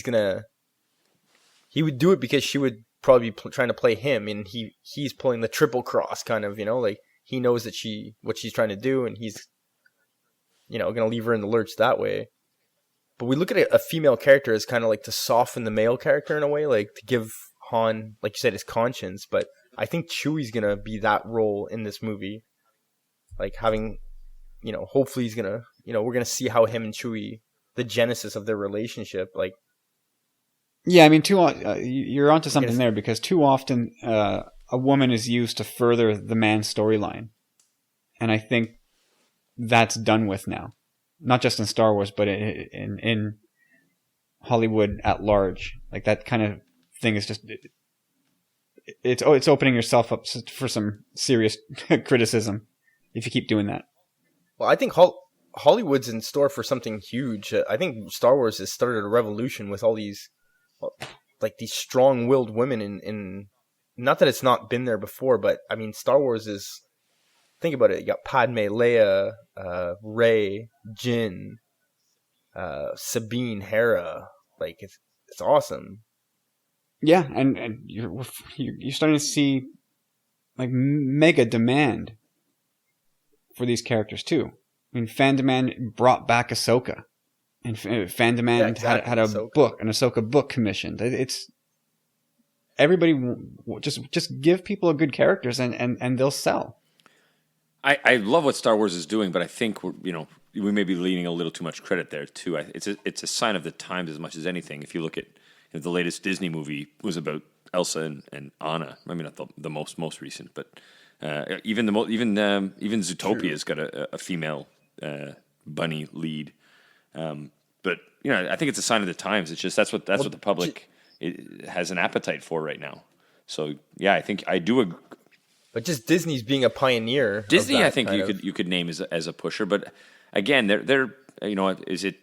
would do it because she would probably be trying to play him, and he's pulling the triple cross kind of, like he knows that what she's trying to do, and he's going to leave her in the lurch that way. But we look at a female character as kind of like to soften the male character in a way, like to give Han, like you said, his conscience. But I think Chewie's going to be that role in this movie. Like having, hopefully he's going to, we're going to see how him and Chewie, the genesis of their relationship, like. Yeah, I mean, you're onto something there, because too often a woman is used to further the man's storyline. And I think that's done with now, not just in Star Wars, but in Hollywood at large. Like that kind of thing is just it's opening yourself up for some serious criticism if you keep doing that. Well, I think Hollywood's in store for something huge. I think Star Wars has started a revolution with all these these strong-willed women in not that it's not been there before, but I mean Star Wars is. Think about it. You got Padme, Leia, Rey, Jin, Sabine, Hera. Like it's awesome. Yeah, and you're starting to see like mega demand for these characters too. I mean, fan demand brought back Ahsoka, and fan demand had an Ahsoka book commissioned. It's everybody just give people a good characters and they'll sell. I love what Star Wars is doing, but I think we may be leaning a little too much credit there too. It's a sign of the times as much as anything. If you look at the latest Disney movie was about Elsa and Anna. I mean, not the most recent, but even Zootopia's got a female bunny lead. But I think it's a sign of the times. It's just that's what the public has an appetite for right now. So yeah, I think I do agree. But just Disney's being a pioneer. Disney, I think you could name as a pusher, but again, they're is it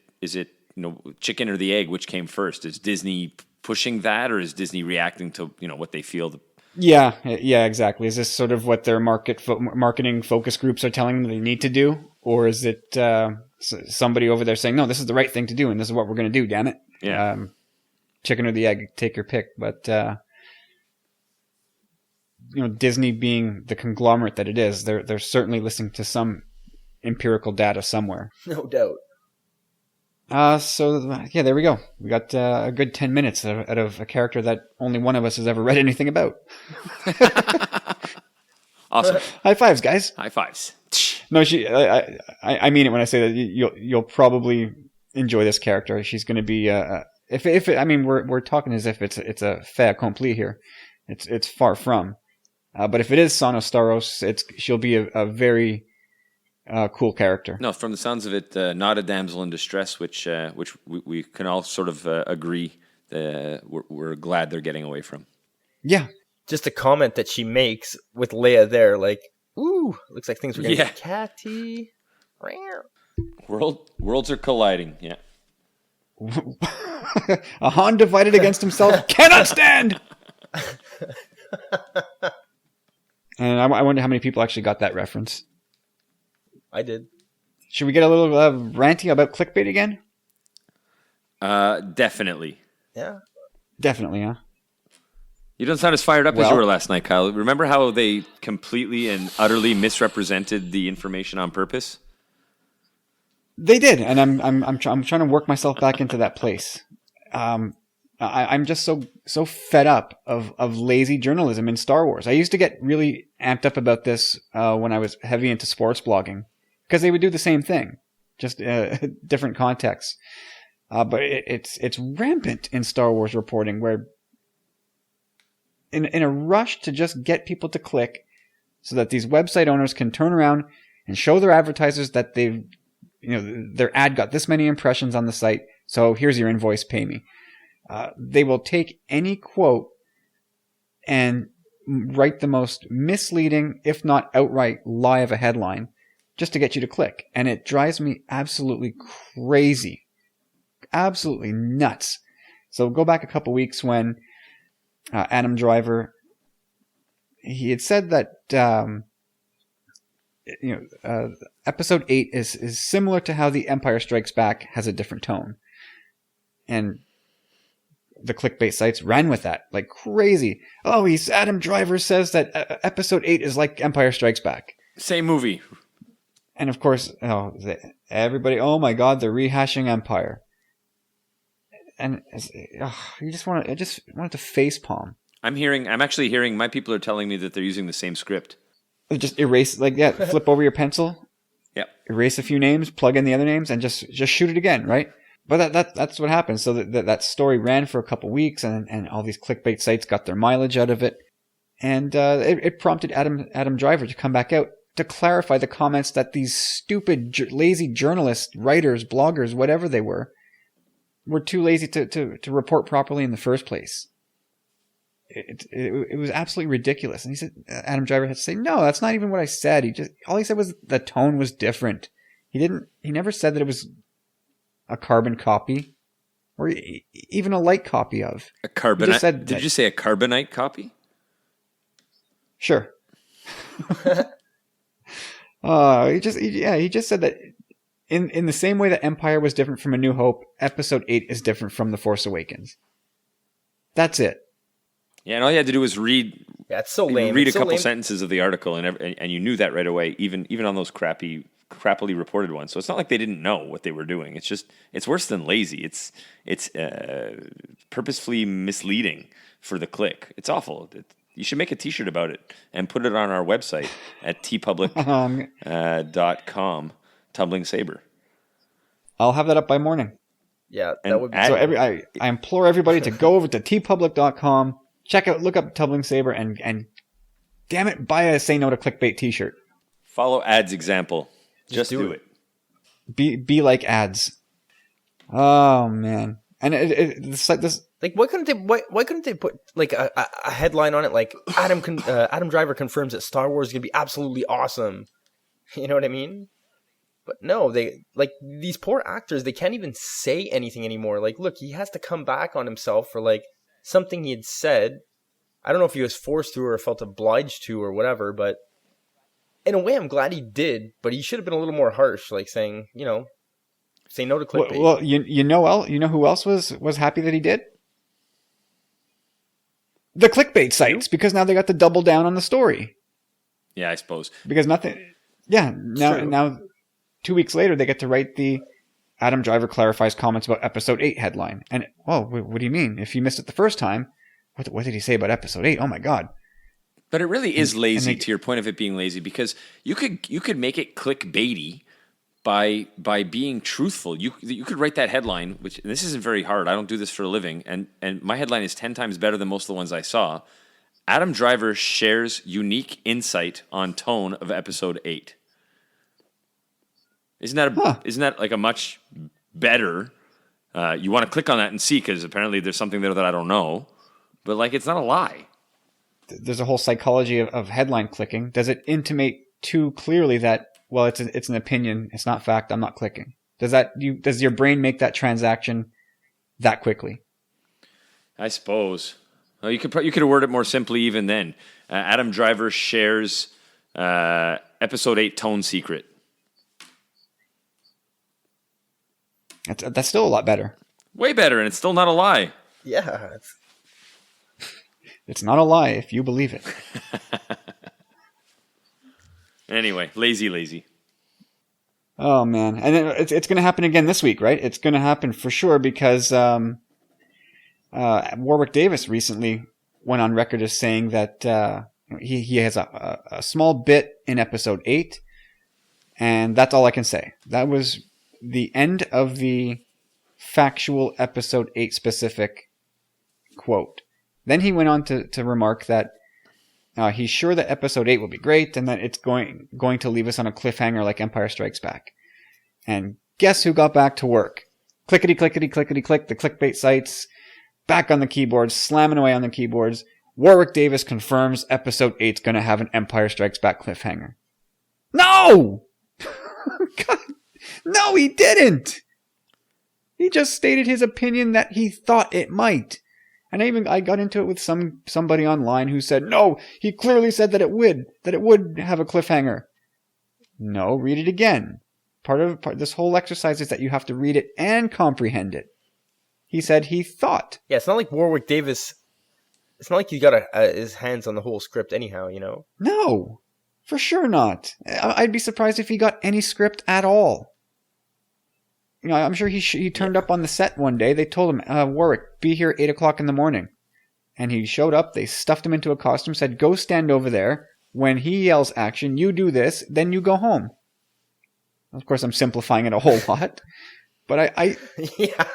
chicken or the egg, which came first? Is Disney pushing that, or is Disney reacting to what they feel? Yeah, exactly. Is this sort of what their marketing focus groups are telling them they need to do, or is it somebody over there saying, no, this is the right thing to do, and this is what we're going to do? Damn it! Yeah, chicken or the egg, take your pick, but. Disney being the conglomerate that it is, they're certainly listening to some empirical data somewhere. No doubt. So yeah, there we go. We got a good 10 minutes out of a character that only one of us has ever read anything about. Awesome. High fives, guys. High fives. No, I mean it when I say that you'll probably enjoy this character. She's going to be we're talking as if it's a fait accompli here. It's far from. But if it is Sana Starros, she'll be a very cool character. No, from the sounds of it, not a damsel in distress, which we can all sort of agree we're glad they're getting away from. Yeah. Just a comment that she makes with Leia there, like, ooh, looks like things are going to get catty. Worlds are colliding, yeah. A Han divided against himself cannot stand! And I wonder how many people actually got that reference. I did. Should we get a little ranty about clickbait again? Definitely. Yeah. Definitely, huh? You don't sound as fired up as Well- you were last night, Kyle. Remember how they completely and utterly misrepresented the information on purpose? They did, and I'm trying to work myself back into that place. I'm just so fed up of lazy journalism in Star Wars. I used to get really amped up about this when I was heavy into sports blogging, because they would do the same thing, just different contexts. But it's rampant in Star Wars reporting, where in a rush to just get people to click, so that these website owners can turn around and show their advertisers that their ad got this many impressions on the site, so here's your invoice, pay me. They will take any quote and write the most misleading, if not outright lie of a headline, just to get you to click. And it drives me absolutely crazy. Absolutely nuts. So go back a couple weeks when Adam Driver, he had said that episode 8 is similar to how The Empire Strikes Back has a different tone. And the clickbait sites ran with that like crazy. Oh, Adam Driver says that episode 8 is like Empire Strikes Back. Same movie. And of course, everybody, oh my God, they're rehashing Empire. And I just wanted to facepalm. I'm actually hearing, my people are telling me that they're using the same script. Just erase, flip over your pencil. Yep. Erase a few names, plug in the other names, and just shoot it again, right? But that's what happened. So that story ran for a couple weeks, and all these clickbait sites got their mileage out of it. And it prompted Adam Driver to come back out to clarify the comments that these stupid, lazy journalists, writers, bloggers, whatever they were too lazy to report properly in the first place. It was absolutely ridiculous. And he said, Adam Driver had to say, no, that's not even what I said. All he said was the tone was different. He never said that it was a carbon copy or even a light copy of. A carbonite? Did you say a carbonite copy? Sure. He just said that in the same way that Empire was different from A New Hope, Episode 8 is different from The Force Awakens. That's it. Yeah, and all you had to do was read. Yeah, it's so lame. Read a couple sentences of the article, and you knew that right away, even on those crappily reported ones. So it's not like they didn't know what they were doing. It's worse than lazy. It's purposefully misleading for the click. It's awful. You should make a T-shirt about it and put it on our website at tpublic.com. Tumbling Saber. I'll have that up by morning. Yeah, that would be so. I implore everybody to go over to tpublic.com, look up Tumbling Saber, and damn it, buy a Say No to Clickbait T-shirt. Follow Ad's example. Just do it. Be like Ads. Oh man, and it's like this. Like, why couldn't they put like a headline on it like Adam Driver confirms that Star Wars is gonna be absolutely awesome. You know what I mean? But no, they like these poor actors. They can't even say anything anymore. Like, look, he has to come back on himself for like something he had said. I don't know if he was forced to or felt obliged to or whatever. But in a way, I'm glad he did. But he should have been a little more harsh, like saying, say no to clickbait. Well, you know who else was happy that he did? The clickbait sites, because now they got to double down on the story. Yeah, I suppose. Because nothing. Yeah, now 2 weeks later, they get to write the Adam Driver clarifies comments about Episode 8 headline. And, what do you mean? If you missed it the first time, what did he say about Episode 8? Oh, my God. But it really is lazy, to your point of it being lazy, because you could make it clickbaity by being truthful. You could write that headline, which this isn't very hard. I don't do this for a living, and my headline is 10 times better than most of the ones I saw. Adam Driver shares unique insight on tone of Episode 8. Isn't that like a much better? You want to click on that and see, because apparently there's something there that I don't know. But like, it's not a lie. There's a whole psychology of headline clicking. Does it intimate too clearly that, well, it's an opinion, it's not fact, I'm not clicking? Does your brain make that transaction that quickly? I suppose. Well, you could have worded it more simply even then. Adam Driver shares episode 8 tone secret. That's still a lot better. Way better, and it's still not a lie. Yeah. It's not a lie if you believe it. Anyway, lazy. Oh, man. And then it's going to happen again this week, right? It's going to happen for sure because Warwick Davis recently went on record as saying that he has a small bit in episode 8, and that's all I can say. That was the end of the factual episode 8 specific quote. Then he went on to remark that he's sure that episode 8 will be great and that it's going to leave us on a cliffhanger like Empire Strikes Back. And guess who got back to work? Clickety, clickety, clickety, click. The clickbait sites back on the keyboards, slamming away on the keyboards. Warwick Davis confirms episode 8's going to have an Empire Strikes Back cliffhanger. No! God, no, he didn't! He just stated his opinion that he thought it might. And I got into it with somebody online who said, no, he clearly said that it would have a cliffhanger. No, read it again. Part of this whole exercise is that you have to read it and comprehend it. He said he thought. Yeah, it's not like Warwick Davis. It's not like he got his hands on the whole script anyhow, you know? No, for sure not. I'd be surprised if he got any script at all. You know, I'm sure he turned up on the set one day. They told him, Warwick, be here 8 o'clock in the morning. And he showed up. They stuffed him into a costume, said, go stand over there. When he yells action, you do this, then you go home. Of course, I'm simplifying it a whole lot. But yeah.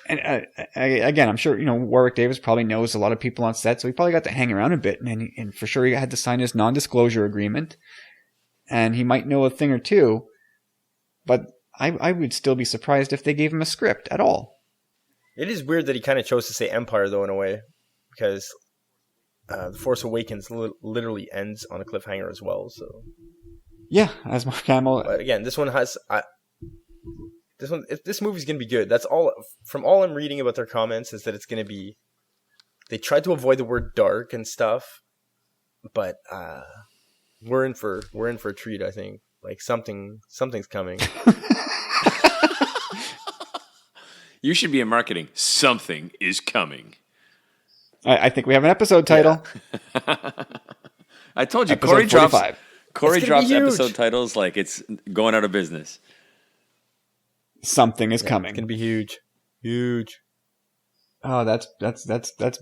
And again, I'm sure, you know, Warwick Davis probably knows a lot of people on set, so he probably got to hang around a bit. And for sure, he had to sign his non-disclosure agreement. And he might know a thing or two. But I would still be surprised if they gave him a script at all. It is weird that he kind of chose to say Empire, though, in a way. Because The Force Awakens literally ends on a cliffhanger as well. So yeah, as Mark Hamill. But again, this one has... This movie's going to be good. That's all... From all I'm reading about their comments is that it's going to be... They tried to avoid the word dark and stuff. But we're in for a treat, I think. Like something's coming. You should be in marketing. Something is coming. I think we have an episode title. Yeah. I told you, episode Corey drops episode titles like it's going out of business. Something is coming. It's gonna be huge. Huge. Oh, that's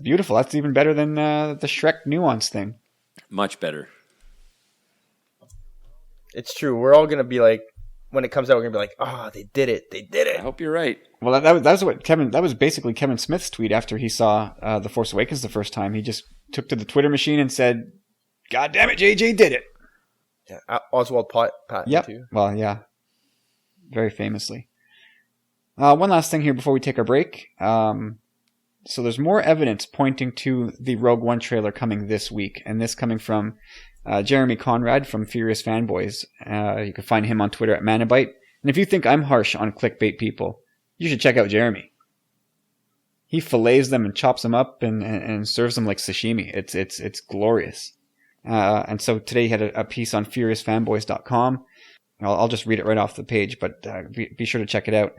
beautiful. That's even better than the Shrek nuance thing. Much better. It's true. We're all gonna be like, when it comes out, we're gonna be like, "Oh, they did it! They did it!" I hope you're right. Well, that was basically Kevin Smith's tweet after he saw The Force Awakens the first time. He just took to the Twitter machine and said, "God damn it, JJ did it!" Yeah, Oswald Patton yep. too. Well, yeah, very famously. One last thing here before we take our break. So there's more evidence pointing to the Rogue One trailer coming this week, and this coming from Jeremy Conrad from Furious Fanboys. You can find him on Twitter at Manabite. And if you think I'm harsh on clickbait people, you should check out Jeremy. He fillets them and chops them up and serves them like sashimi. It's glorious. And so today he had a piece on FuriousFanboys.com. I'll just read it right off the page, but be sure to check it out.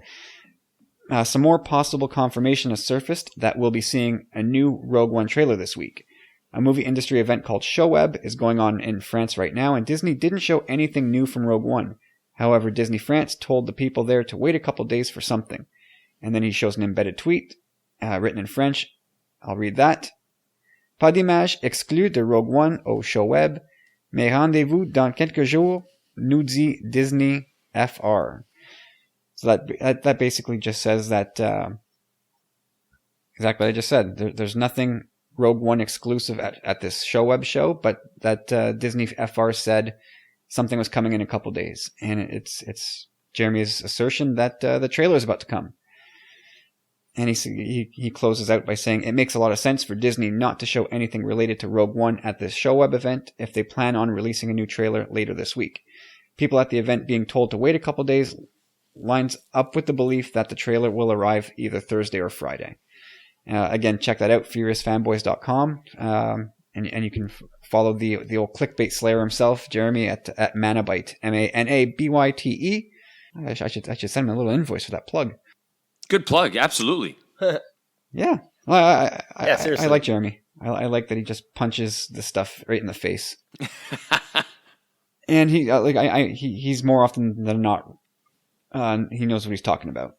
Some more possible confirmation has surfaced that we'll be seeing a new Rogue One trailer this week. A movie industry event called Showweb is going on in France right now, and Disney didn't show anything new from Rogue One. However, Disney France told the people there to wait a couple days for something. And then he shows an embedded tweet, written in French. I'll read that. Pas d'image exclue de Rogue One au Showweb, mais rendez-vous dans quelques jours, nous dit Disney FR. So that basically just says that, exactly what I just said. There's nothing Rogue One exclusive at this Showweb show, but that Disney FR said something was coming in a couple days. And it's Jeremy's assertion that the trailer is about to come. And he closes out by saying, it makes a lot of sense for Disney not to show anything related to Rogue One at this Showweb event if they plan on releasing a new trailer later this week. People at the event being told to wait a couple days lines up with the belief that the trailer will arrive either Thursday or Friday. Again, check that out, furiousfanboys.com. And you can follow the old clickbait slayer himself, Jeremy, at Manabyte, Manabyte. I should send him a little invoice for that plug. Good plug, absolutely. Yeah. Well, seriously. I like Jeremy. I like that he just punches the stuff right in the face. And he's more often than not, he knows what he's talking about.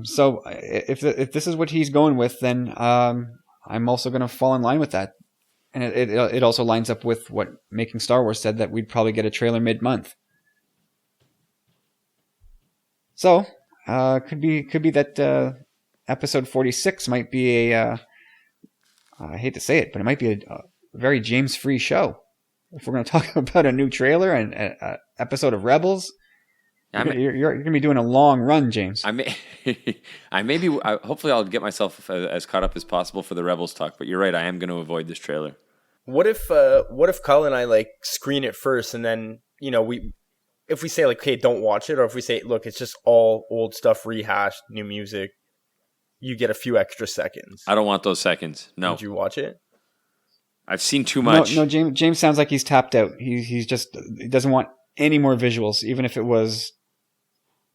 So if this is what he's going with, then I'm also going to fall in line with that. And it also lines up with what Making Star Wars said, that we'd probably get a trailer mid-month. So could be that episode 46 might be a I hate to say it, but it might be a very James-free show. If we're going to talk about a new trailer and an episode of Rebels, you're going to be doing a long run, James. I may be. Hopefully, I'll get myself as caught up as possible for the Rebels talk. But you're right. I am going to avoid this trailer. What if Kyle and I like screen it first, and then if we say like, okay, don't watch it, or if we say, look, it's just all old stuff rehashed, new music, you get a few extra seconds. I don't want those seconds. No. Would you watch it? I've seen too much. No, James sounds like he's tapped out. He doesn't want any more visuals, even if it was,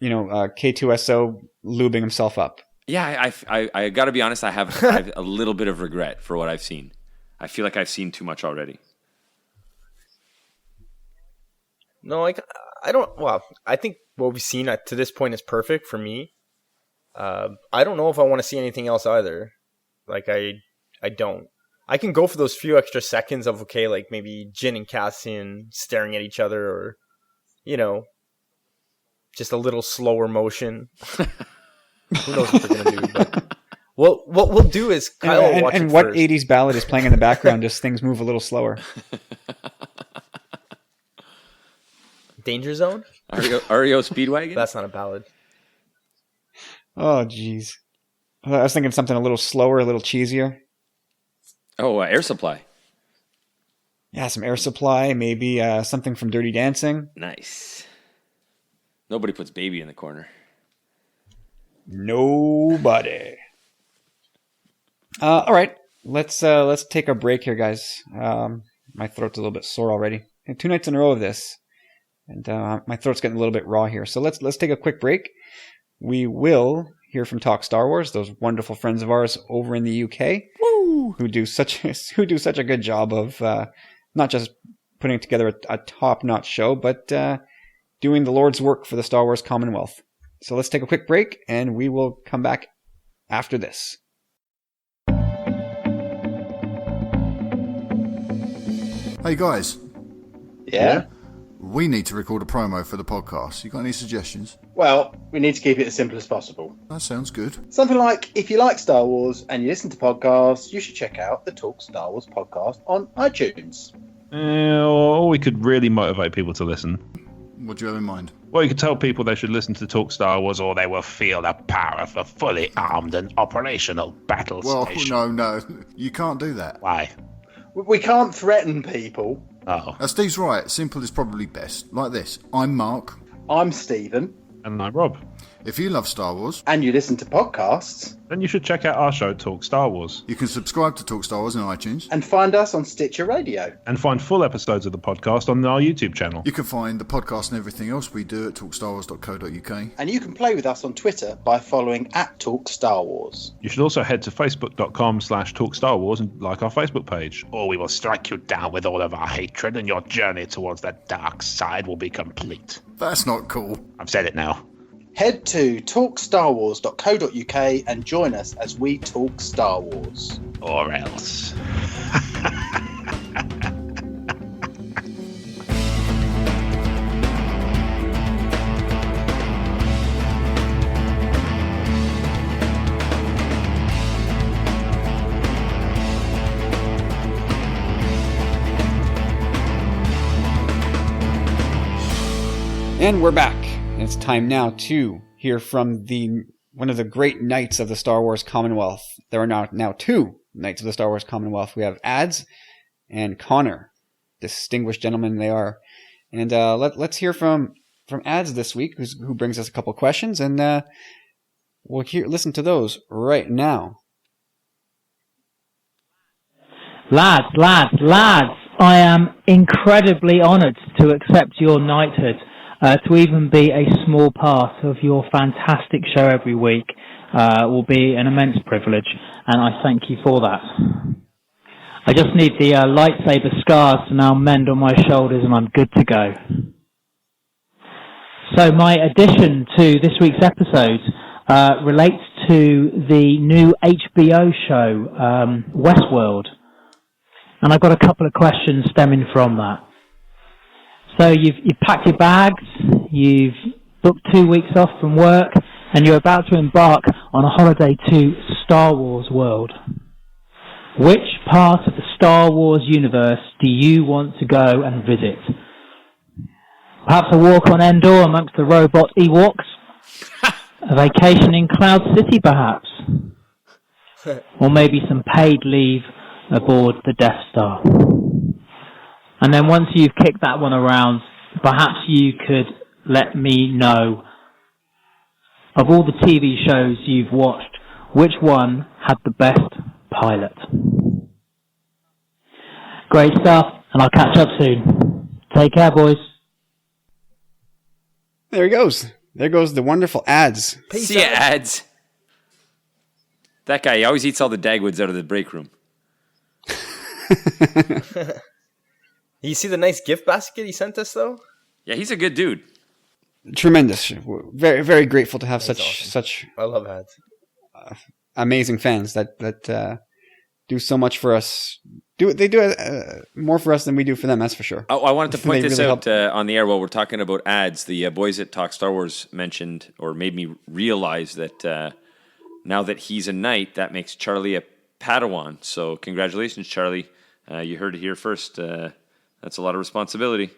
K2SO lubing himself up. Yeah, I got to be honest. I have a little bit of regret for what I've seen. I feel like I've seen too much already. No, I don't. Well, I think what we've seen to this point is perfect for me. I don't know if I want to see anything else either. Like I don't. I can go for those few extra seconds of, okay, like maybe Jyn and Cassian staring at each other, or, just a little slower motion. Who knows what they're going to do? But what we'll do is Kyle will watch and it what first. 80s ballad is playing in the background as things move a little slower? Danger Zone? REO Speedwagon? That's not a ballad. Oh, jeez. I was thinking something a little slower, a little cheesier. Oh, Air Supply. Yeah, some Air Supply, maybe something from Dirty Dancing. Nice. Nobody puts Baby in the corner. Nobody. All right, let's take a break here, guys. My throat's a little bit sore already. And 2 nights in a row of this, and my throat's getting a little bit raw here. So let's take a quick break. We will hear from Talk Star Wars, those wonderful friends of ours over in the UK. Woo! Who do such a good job of not just putting together a top-notch show, but doing the Lord's work for the Star Wars Commonwealth. So let's take a quick break, and we will come back after this. Hey guys. Yeah? We need to record a promo for the podcast. You got any suggestions? Well, we need to keep it as simple as possible. That sounds good. Something like, if you like Star Wars and you listen to podcasts, you should check out the Talk Star Wars podcast on iTunes. Or we could really motivate people to listen. What do you have in mind? Well, you could tell people they should listen to Talk Star Wars, or they will feel the power of a fully armed and operational battle station. No. You can't do that. Why? We can't threaten people. Oh. Steve's right. Simple is probably best. Like this. I'm Mark. I'm Stephen. And I'm Rob. If you love Star Wars, And you listen to podcasts. Then you should check out our show, Talk Star Wars, you can subscribe to Talk Star Wars on iTunes. And find us on Stitcher Radio. and find full episodes of the podcast on our YouTube channel. You can find the podcast and everything else we do at talkstarwars.co.uk. And you can play with us on Twitter by following @TalkStarWars. You should also head to facebook.com/Talk Star Wars and like our Facebook page, or we will strike you down with all of our hatred, and your journey towards the dark side will be complete. That's not cool. I've said it now. Head to talkstarwars.co.uk and join us as we talk Star Wars. Or else. And we're back. And it's time now to hear from one of the great knights of the Star Wars Commonwealth. There are now 2 knights of the Star Wars Commonwealth. We have Ads and Connor, distinguished gentlemen they are. And let's hear from Ads this week, who brings us a couple questions. And Well, listen to those right now. Lads, I am incredibly honoured to accept your knighthood, to even be a small part of your fantastic show every week will be an immense privilege, and I thank you for that. I just need the lightsaber scars to now mend on my shoulders and I'm good to go. So my addition to this week's episode relates to the new HBO show, Westworld. And I've got a couple of questions stemming from that. So you've packed your bags, you've booked 2 weeks off from work, and you're about to embark on a holiday to Star Wars world. Which part of the Star Wars universe do you want to go and visit? Perhaps a walk on Endor amongst the robot Ewoks? A vacation in Cloud City, perhaps? Or maybe some paid leave aboard the Death Star. And then once you've kicked that one around, perhaps you could let me know, of all the TV shows you've watched, which one had the best pilot? Great stuff, and I'll catch up soon. Take care, boys. There he goes. There goes the wonderful ads. See ya, ads. That guy, he always eats all the Dagwoods out of the break room. You see the nice gift basket he sent us, though? Yeah, he's a good dude. Tremendous. We're very, very grateful to have such I love ads. amazing fans that do so much for us. They do more for us than we do for them, that's for sure. Oh, I wanted to point this really out on the air while we're talking about ads. The boys at Talk Star Wars mentioned, or made me realize that now that he's a knight, that makes Charlie a Padawan. So congratulations, Charlie. You heard it here first. That's a lot of responsibility.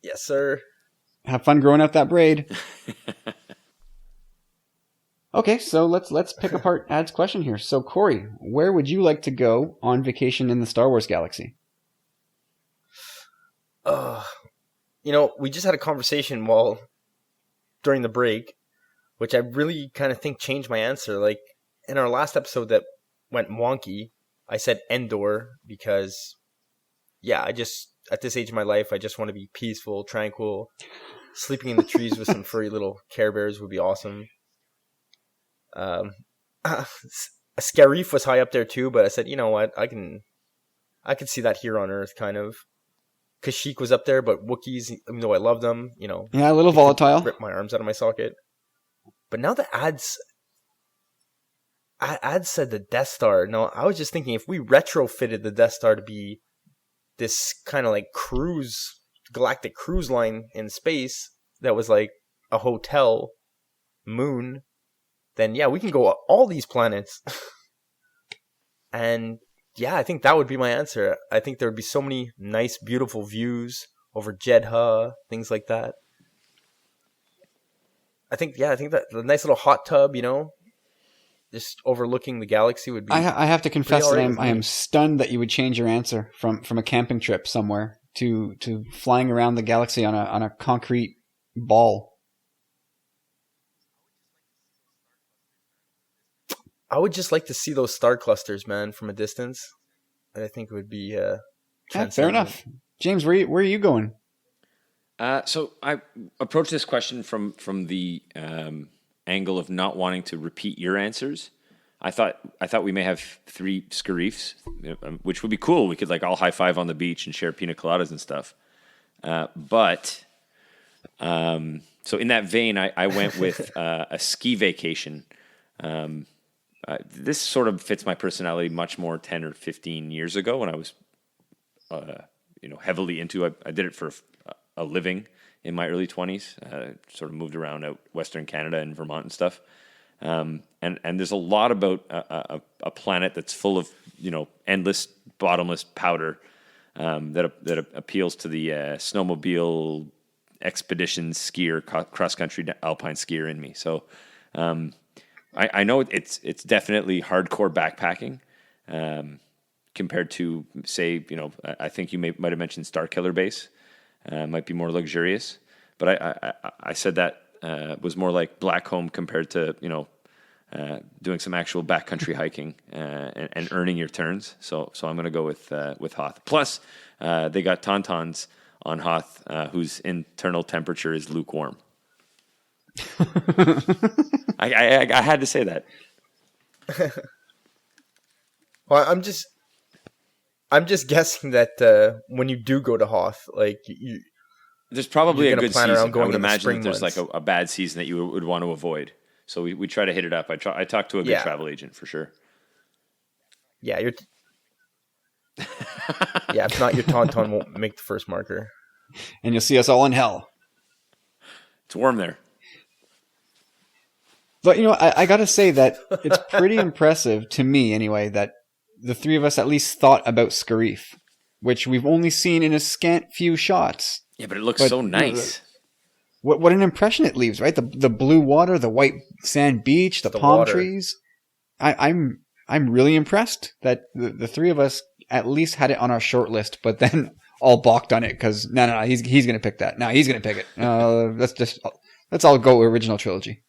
Yes, sir. Have fun growing out that braid. Okay, so let's pick apart Ad's question here. So Corey, where would you like to go on vacation in the Star Wars galaxy? We just had a conversation during the break, which I really kind of think changed my answer. Like in our last episode that went wonky, I said Endor because, at this age of my life, I just want to be peaceful, tranquil. Sleeping in the trees with some furry little Care Bears would be awesome. Scarif was high up there too, but I said, you know what, I can see that here on Earth, kind of. Kashyyyk was up there, but Wookiees, even though I love them, Yeah, a little volatile. Rip my arms out of my socket. But now the ads said the Death Star. No, I was just thinking if we retrofitted the Death Star to be this kind of like galactic cruise line in space that was like a hotel moon, then yeah, we can go all these planets. And yeah, I think that would be my answer. I think there would be so many nice, beautiful views over Jedha, things like that. I think that the nice little hot tub, just overlooking the galaxy would be. I have to confess that alright I am stunned that you would change your answer from a camping trip somewhere to flying around the galaxy on a concrete ball. I would just like to see those star clusters, man, from a distance. I think it would be Yeah, fair enough. James, where are you going? So I approached this question from the angle of not wanting to repeat your answers. I thought we may have 3 Scarifs, which would be cool. We could like all high five on the beach and share pina coladas and stuff. But so in that vein, I went with a ski vacation. This sort of fits my personality much more 10 or 15 years ago when I was, heavily into. I did it for a living in my early 20s. Sort of moved around out Western Canada and Vermont and stuff. And there's a lot about a planet that's full of endless bottomless powder that appeals to the snowmobile expedition skier, cross country alpine skier in me. So. I know it's definitely hardcore backpacking compared to, say, I think you might have mentioned Starkiller Base. Might be more luxurious. But I said that was more like Blackcomb compared to doing some actual backcountry hiking and earning your turns. So I'm going to go with Hoth. Plus, they got Tauntauns on Hoth, whose internal temperature is lukewarm. I had to say that. Well, I'm just guessing that when you do go to Hoth, like there's probably you're a gonna good plan season. around going I would in the imagine spring that there's months. like a bad season that you would want to avoid. So we try to hit it up. I talked to a good travel agent for sure. Yeah, if not, your Tauntaun won't make the first marker. And you'll see us all in hell. It's warm there. But, I got to say that it's pretty impressive to me, anyway, that the three of us at least thought about Scarif, which we've only seen in a scant few shots. Yeah, but it looks so nice. What an impression it leaves, right? The blue water, the white sand beach, the palm water. trees. I'm really impressed that the three of us at least had it on our short list, but then all balked on it because no, he's going to pick that. No, he's going to pick it. Let's all go original trilogy.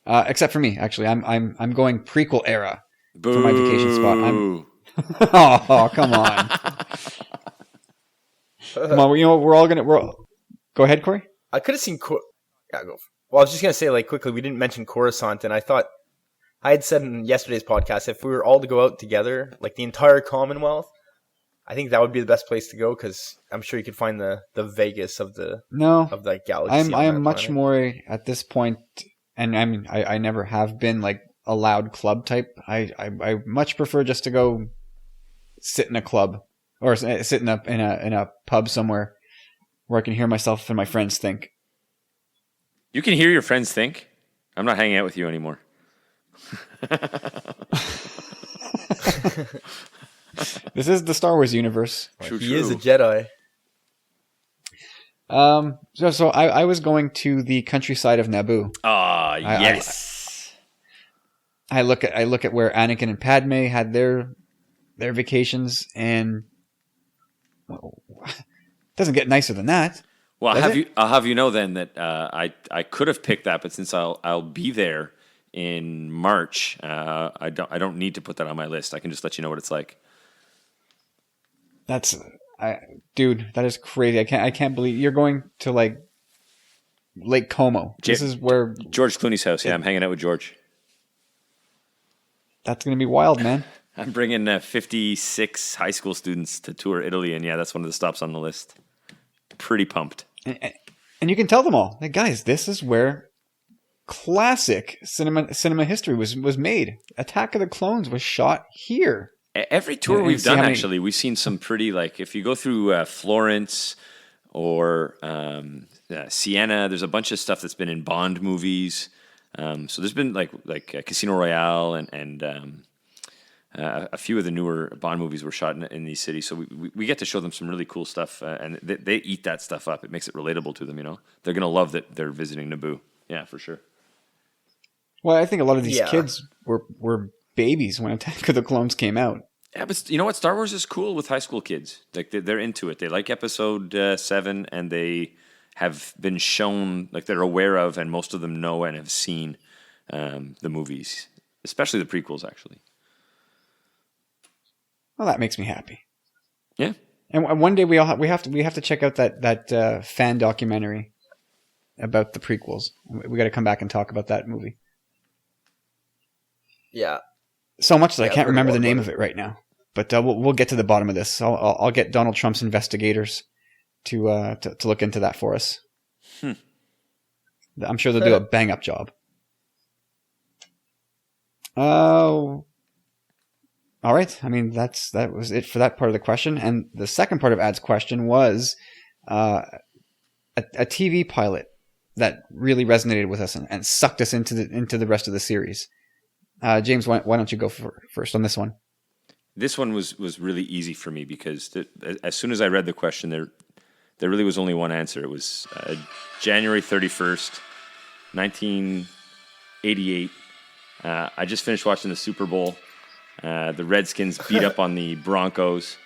Except for me, actually, I'm going prequel era for my vacation spot. Oh, come on. Come on, we're all gonna. Go ahead, Corey. I could have seen. Yeah, go. Well, I was just gonna say, like, quickly, we didn't mention Coruscant, and I thought I had said in yesterday's podcast, if we were all to go out together, like the entire Commonwealth, I think that would be the best place to go because I'm sure you could find the Vegas of the galaxy. I am much more at this point, and I mean, I never have been like a loud club type. I much prefer just to go sit in a club or sit in a pub somewhere where I can hear myself and my friends think. You can hear your friends think? I'm not hanging out with you anymore. This is the Star Wars universe. He is a Jedi. So I was going to the countryside of Naboo. Ah, yes. I look at where Anakin and Padme had their vacations, and it doesn't get nicer than that. Well, I'll have you know then that I could have picked that, but since I'll be there in March, I don't need to put that on my list. I can just let you know what it's like. Dude, that is crazy. I can't believe you're going to like Lake Como. This is where George Clooney's house. Yeah, I'm hanging out with George. That's going to be wild, man. I'm bringing 56 high school students to tour Italy, and yeah, that's one of the stops on the list. Pretty pumped. And you can tell them all, like, guys, this is where classic cinema history was made. Attack of the Clones was shot here. Every tour we've done, actually, we've seen some pretty, like, if you go through Florence or Siena, there's a bunch of stuff that's been in Bond movies. So there's been like Casino Royale and a few of the newer Bond movies were shot in these cities. So we get to show them some really cool stuff, and they eat that stuff up. It makes it relatable to them, They're going to love that they're visiting Naboo. Yeah, for sure. Well, I think a lot of these kids were babies when Attack of the Clones came out. Yeah, but you know what? Star Wars is cool with high school kids. Like they're into it. They like Episode 7, and they have been shown, like they're aware of, and most of them know and have seen the movies, especially the prequels, actually. Well, that makes me happy. Yeah. And one day we have to check out that fan documentary about the prequels. We got to come back and talk about that movie. Yeah. So much that I can't remember the name of it right now, but we'll get to the bottom of this. I'll get Donald Trump's investigators to look into that for us. I'm sure they'll do a bang up job. Oh, all right. I mean, that was it for that part of the question. And the second part of Ad's question was a TV pilot that really resonated with us and sucked us into the rest of the series. James, why don't you go first on this one? This one was really easy for me because as soon as I read the question, there really was only one answer. It was January 31st, 1988. I just finished watching the Super Bowl. The Redskins beat up on the Broncos.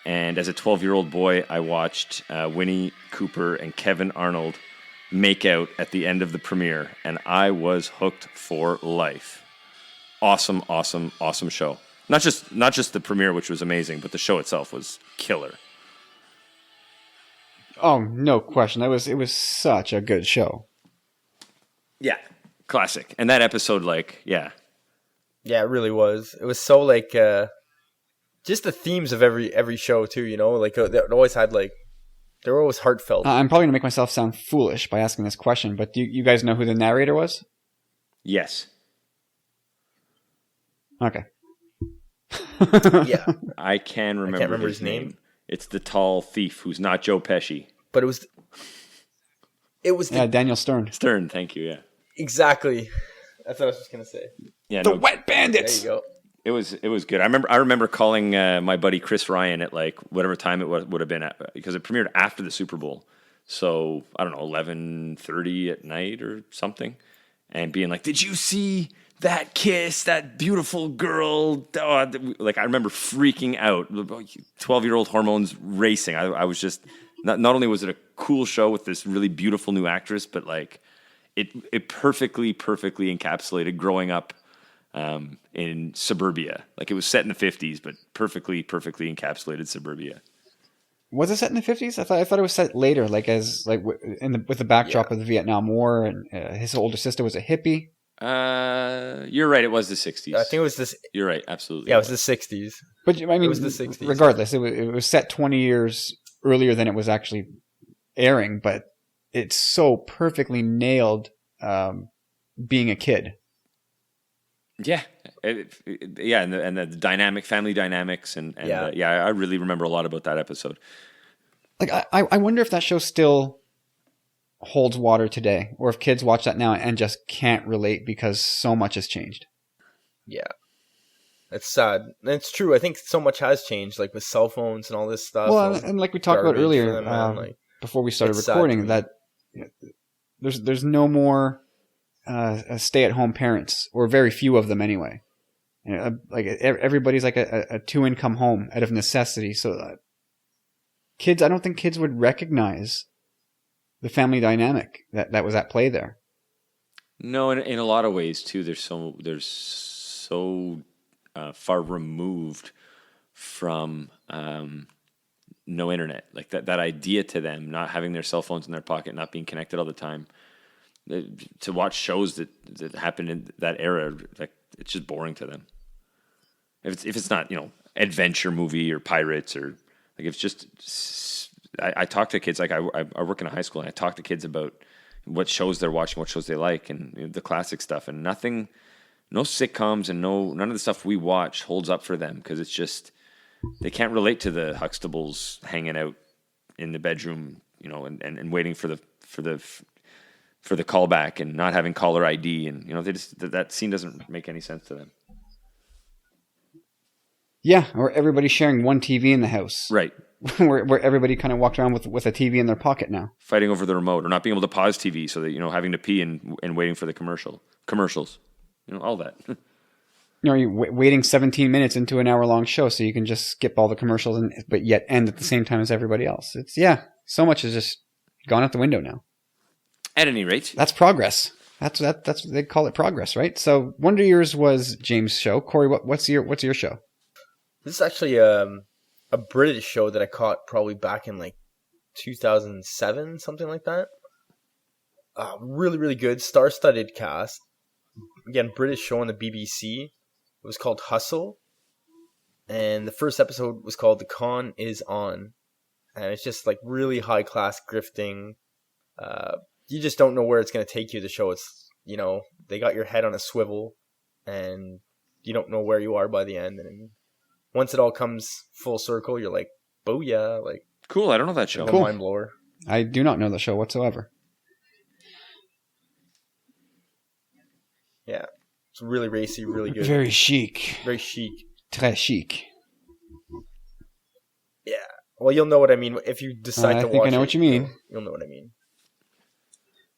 And as a 12-year-old boy, I watched Winnie Cooper and Kevin Arnold make out at the end of the premiere, and I was hooked for life. Awesome, awesome, awesome show. Not just the premiere, which was amazing, but the show itself was killer. Oh, no question. It was such a good show. Yeah, classic. And that episode, Yeah, it really was. It was so like just the themes of every show too. You know, like they always had like they were always heartfelt. I'm probably gonna make myself sound foolish by asking this question, but do you guys know who the narrator was? yes. Okay. Yeah, I can remember, his name. It's the tall thief who's not Joe Pesci. but it was Daniel Stern. Stern, thank you. Yeah. exactly. That's what I was just gonna say. Yeah. The no, Wet Bandits. There you go. It was good. I remember calling my buddy Chris Ryan at like whatever time it would have been at, because it premiered after the Super Bowl. So I don't know, 11:30 at night or something, and being like, "Did you see that kiss? That beautiful girl?" Oh, like I remember freaking out. 12-year-old hormones racing. I was just not only was it a cool show with this really beautiful new actress, but like it perfectly encapsulated growing up in suburbia. Like it was set in the 50s, but perfectly encapsulated suburbia. Was it set in the 50s? I thought it was set later, like with the backdrop of the Vietnam War, and his older sister was a hippie. You're right. It was the 60s. I think it was this. You're right. Absolutely. Yeah, it was the 60s. But I mean, It was the 60s. Regardless, it was set 20 years earlier than it was actually airing, but it's so perfectly nailed being a kid. Yeah, yeah, and the family dynamics, and I really remember a lot about that episode. Like I wonder if that show still holds water today, or if kids watch that now and just can't relate because so much has changed. Yeah. It's sad. And it's true. I think so much has changed, like with cell phones and all this stuff. Well, and like we talked about earlier, before we started recording, that there's no more stay-at-home parents, or very few of them anyway. You know, like everybody's like a two-income home out of necessity. So kids, I don't think kids would recognize the family dynamic that was at play there. No, in a lot of ways too. They're so far removed from no internet. Like that idea to them, not having their cell phones in their pocket, not being connected all the time. To watch shows that happened in that era, like it's just boring to them. If it's not, adventure movie or pirates, or like it's just. I talk to kids, like I work in a high school, and I talk to kids about what shows they're watching, what shows they like, and the classic stuff. And no sitcoms and none of the stuff we watch holds up for them, because it's just they can't relate to the Huxtables hanging out in the bedroom, and waiting for the callback and not having caller ID, and they just that scene doesn't make any sense to them. Yeah, or everybody sharing one TV in the house, right? where everybody kind of walked around with a TV in their pocket now, fighting over the remote, or not being able to pause TV, so that having to pee and waiting for the commercials, all that. You're waiting 17 minutes into an hour-long show so you can just skip all the commercials, but yet end at the same time as everybody else. So much has just gone out the window now. At any rate, that's progress. That's they call it progress, right? So Wonder Years was James' show. Corey, what's your show? This is actually a British show that I caught probably back in like 2007, something like that. Really, really good, star-studded cast. Again, British show on the BBC. It was called Hustle, and the first episode was called The Con Is On, and it's just like really high-class grifting. You just don't know where it's going to take you. The show, it's they got your head on a swivel, and you don't know where you are by the end. And once it all comes full circle, you're like, booyah! Like, cool. I don't know that show. Cool. Mind blower. I do not know the show whatsoever. Yeah, it's really racy, really good. Very chic. Very chic. Très chic. Yeah. Well, you'll know what I mean if you decide to watch it. I think I know what you mean. You'll know what I mean.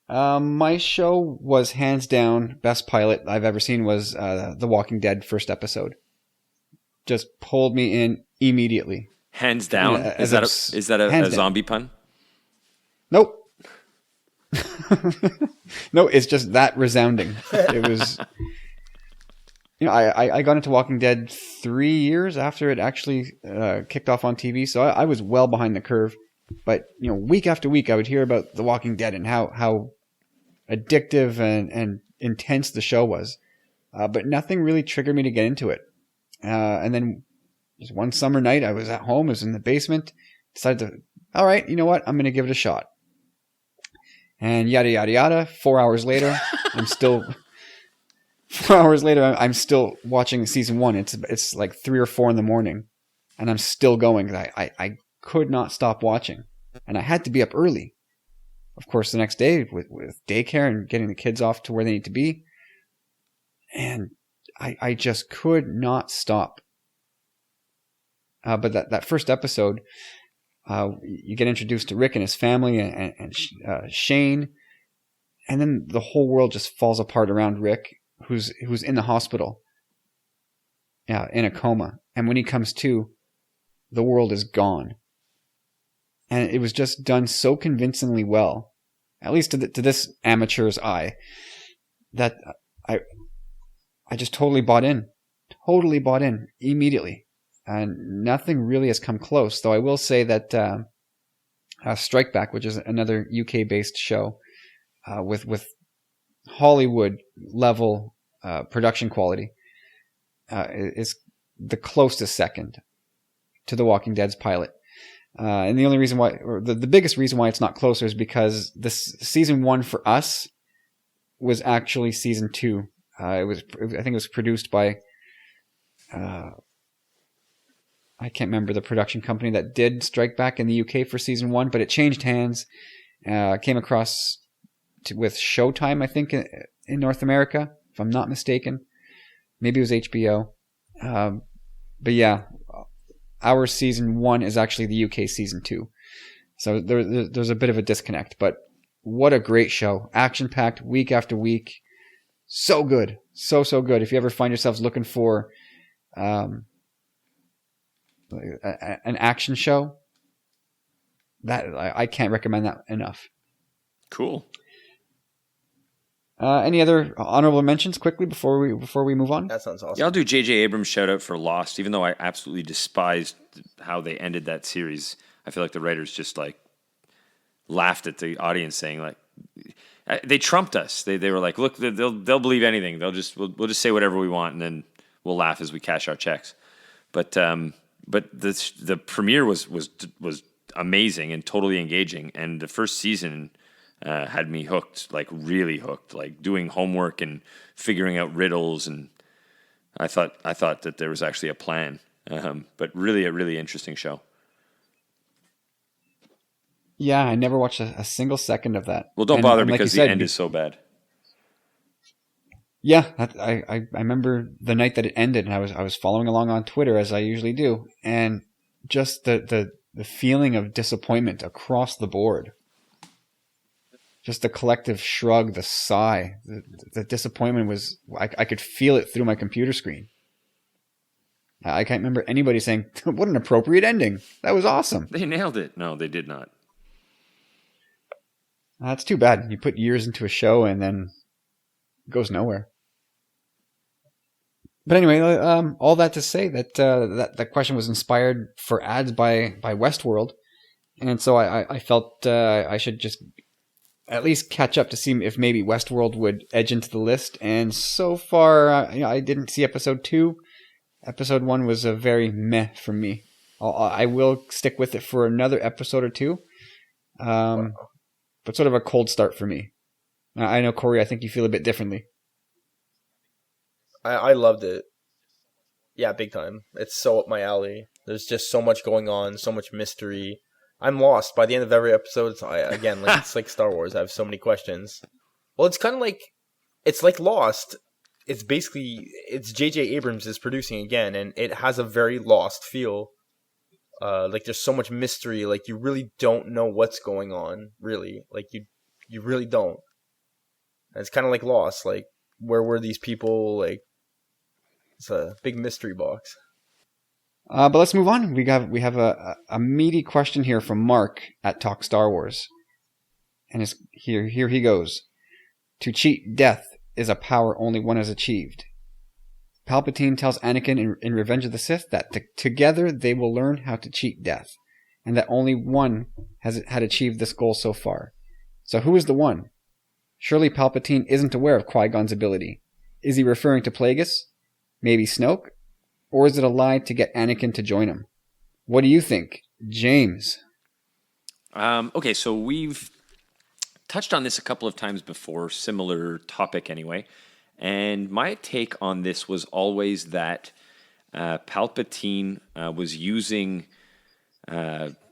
My show was hands down best pilot I've ever seen was The Walking Dead first episode. Just pulled me in immediately. Hands down. Yeah, Is that a hands down. zombie pun? Nope. No, it's just that resounding. It was, I got into Walking Dead 3 years after it actually kicked off on TV, so I was well behind the curve. But week after week, I would hear about The Walking Dead and how addictive and intense the show was, but nothing really triggered me to get into it. And then just one summer night, I was at home, I was in the basement, decided to, all right, you know what, I'm going to give it a shot. And yada yada yada. 4 hours later, I'm still 4 hours later. I'm still watching season 1. It's like 3 or 4 in the morning, and I'm still going. I could not stop watching, and I had to be up early. Of course, the next day with daycare and getting the kids off to where they need to be, and I just could not stop. But that first episode. You get introduced to Rick and his family and Shane, and then the whole world just falls apart around Rick, who's in the hospital, in a coma. And when he comes to, the world is gone. And it was just done so convincingly well, at least to this amateur's eye, that I just totally bought in immediately. And nothing really has come close, though I will say that Strike Back, which is another UK-based show with Hollywood-level production quality, is the closest second to The Walking Dead's pilot. And the only reason why, or the biggest reason why it's not closer is because this season 1 for us was actually season 2. I think it was produced by... I can't remember the production company that did Strike Back in the UK for season 1, but it changed hands. Came across with Showtime, I think, in North America, if I'm not mistaken. Maybe it was HBO. But yeah, our season 1 is actually the UK season 2. So there's a bit of a disconnect, but what a great show. Action-packed, week after week. So good. So good. If you ever find yourselves looking for... an action show, that I can't recommend that enough. Cool. Any other honorable mentions quickly before we move on? That sounds awesome. Yeah, I'll do J.J. Abrams' shout out for Lost, even though I absolutely despised how they ended that series. I feel like the writers just laughed at the audience, saying they trumped us. They were like, look, they'll believe anything. We'll just say whatever we want, and then we'll laugh as we cash our checks. But the premiere was amazing and totally engaging, and the first season had me hooked, really hooked, doing homework and figuring out riddles, and I thought that there was actually a plan, but really a really interesting show. Yeah, I never watched a single second of that. Well, don't bother because the end is so bad. Yeah, I remember the night that it ended, and I was following along on Twitter as I usually do, and just the feeling of disappointment across the board. Just the collective shrug, the sigh, the disappointment was, I could feel it through my computer screen. I can't remember anybody saying, what an appropriate ending. That was awesome. They nailed it. No, they did not. That's too bad. You put years into a show and then it goes nowhere. But anyway, all that to say that that question was inspired for ads by Westworld, and so I felt I should just at least catch up to see if maybe Westworld would edge into the list. And so far, I didn't see episode 2. Episode 1 was a very meh for me. I will stick with it for another episode or two, but sort of a cold start for me. I know, Corey, I think you feel a bit differently. I loved it. Yeah, big time. It's so up my alley. There's just so much going on, so much mystery. I'm lost by the end of every episode. It's like Star Wars. I have so many questions. Well, it's kind of like, it's like Lost. It's J.J. Abrams is producing again, and it has a very Lost feel. There's so much mystery. You really don't know what's going on. Really, you really don't. And it's kind of like Lost. Where were these people? It's a big mystery box. But let's move on. We have a meaty question here from Mark at Talk Star Wars, and here he goes. To cheat death is a power only one has achieved. Palpatine tells Anakin in Revenge of the Sith that together they will learn how to cheat death, and that only one had achieved this goal so far. So who is the one? Surely Palpatine isn't aware of Qui-Gon's ability. Is he referring to Plagueis? Maybe Snoke? Or is it a lie to get Anakin to join him? What do you think, James? Okay, so we've touched on this a couple of times before, similar topic anyway. And my take on this was always that Palpatine was using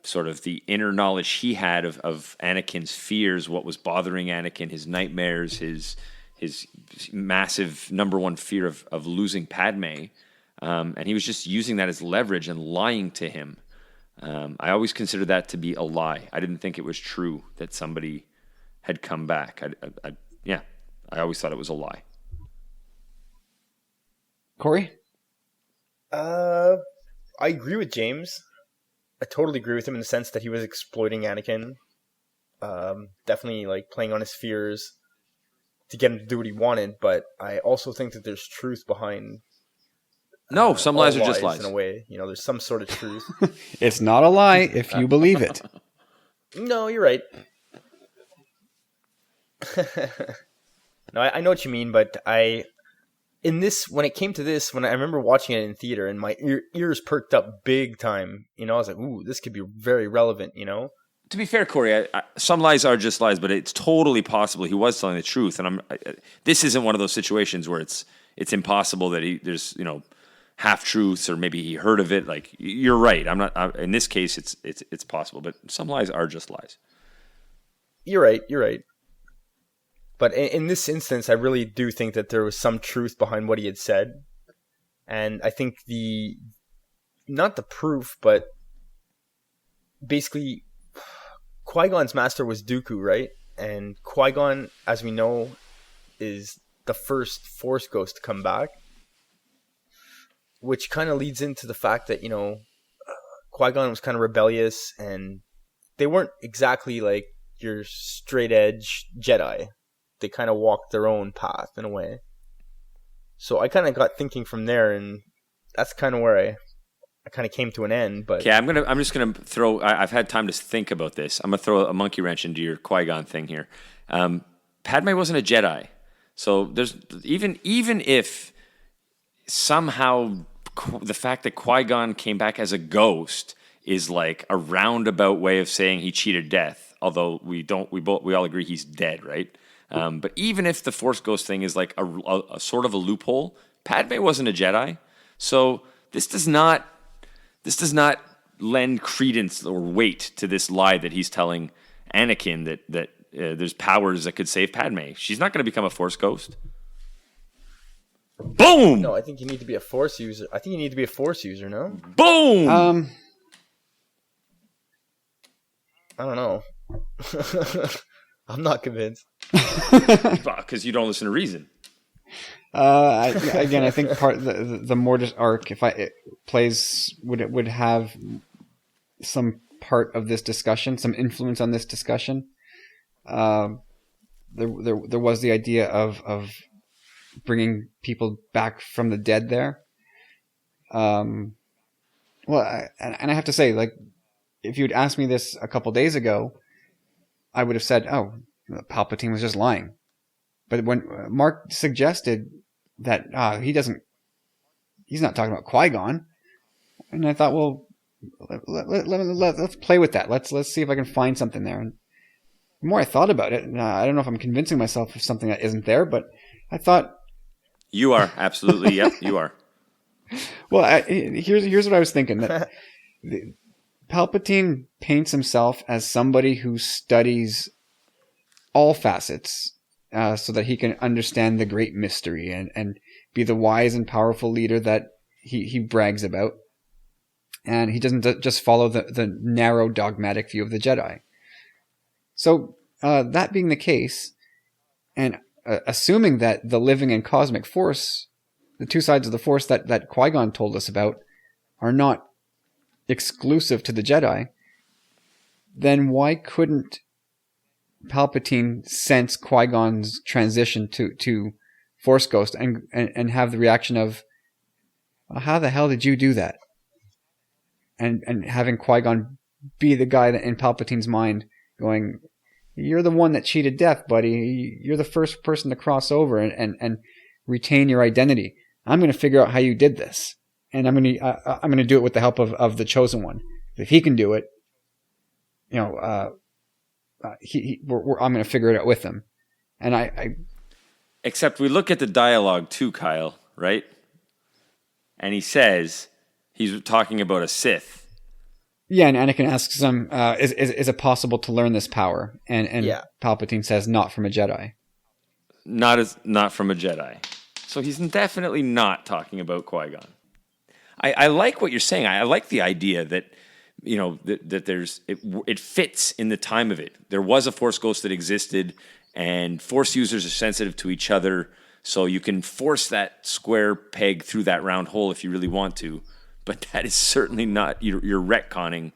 sort of the inner knowledge he had of Anakin's fears, what was bothering Anakin, his nightmares, his massive number one fear of losing Padme. And he was just using that as leverage and lying to him. I always considered that to be a lie. I didn't think it was true that somebody had come back. I always thought it was a lie. Corey? I agree with James. I totally agree with him in the sense that he was exploiting Anakin. Definitely like playing on his fears to get him to do what he wanted, but I also think that there's truth behind No, some lies are just lies. In a way, there's some sort of truth. It's not a lie if you believe it. No, you're right. No, I know what you mean, but when it came to this, when I remember watching it in theater and my ears perked up big time, I was like, ooh, this could be very relevant, To be fair, Corey, some lies are just lies, but it's totally possible he was telling the truth. And this isn't one of those situations where it's impossible that there's half truths or maybe he heard of it. Like, you're right. In this case, it's possible, but some lies are just lies. You're right. But in this instance, I really do think that there was some truth behind what he had said. And I think not the proof, but basically Qui-Gon's master was Dooku, right? And Qui-Gon, as we know, is the first Force ghost to come back. Which kind of leads into the fact that, Qui-Gon was kind of rebellious and they weren't exactly like your straight edge Jedi. They kind of walked their own path in a way. So I kind of got thinking from there, and that's kind of where I kind of came to an end. But okay, I'm just gonna throw. I've had time to think about this. I'm gonna throw a monkey wrench into your Qui-Gon thing here. Padme wasn't a Jedi, so there's even if somehow the fact that Qui-Gon came back as a ghost is like a roundabout way of saying he cheated death. Although we all agree he's dead, right? But even if the Force Ghost thing is like a sort of a loophole, Padme wasn't a Jedi, so this does not lend credence or weight to this lie that he's telling Anakin that there's powers that could save Padme. She's not going to become a Force Ghost. Boom! No, I think you need to be a Force user. No? Boom! I don't know. I'm not convinced. Because you don't listen to reason. I think part the Mortis arc, if it plays, would have some part of this discussion, some influence on this discussion. There was the idea of bringing people back from the dead there. I have to say, like, if you'd asked me this a couple days ago, I would have said, "Oh, Palpatine was just lying." But when Mark suggested that he's not talking about Qui-Gon, and I thought, well, let's play with that. Let's see if I can find something there. And the more I thought about it, I don't know if I'm convincing myself of something that isn't there, but I thought you are absolutely yep, you are. Well, here's what I was thinking. That Palpatine paints himself as somebody who studies all facets so that he can understand the great mystery and be the wise and powerful leader that he brags about. And he doesn't just follow the narrow dogmatic view of the Jedi. So that being the case, and assuming that the living and cosmic force, the two sides of the force that Qui-Gon told us about, are not exclusive to the Jedi, then why couldn't Palpatine sense Qui-Gon's transition to Force Ghost and have the reaction of, well, how the hell did you do that? And having Qui-Gon be the guy that in Palpatine's mind going, you're the one that cheated death, buddy. You're the first person to cross over and retain your identity. I'm going to figure out how you did this. And I'm going to do it with the help of the Chosen One. If he can do it, I'm going to figure it out with him. And I Except we look at the dialogue too, Kyle, right? And he says he's talking about a Sith. Yeah, and Anakin asks him, is it possible to learn this power? And Yeah. Palpatine says, not from a Jedi. Not from a Jedi. So he's definitely not talking about Qui-Gon. I like what you're saying. I like the idea that, that there's it fits in the time of it. There was a Force Ghost that existed, and Force users are sensitive to each other, so you can force that square peg through that round hole if you really want to. But that is certainly not, you're retconning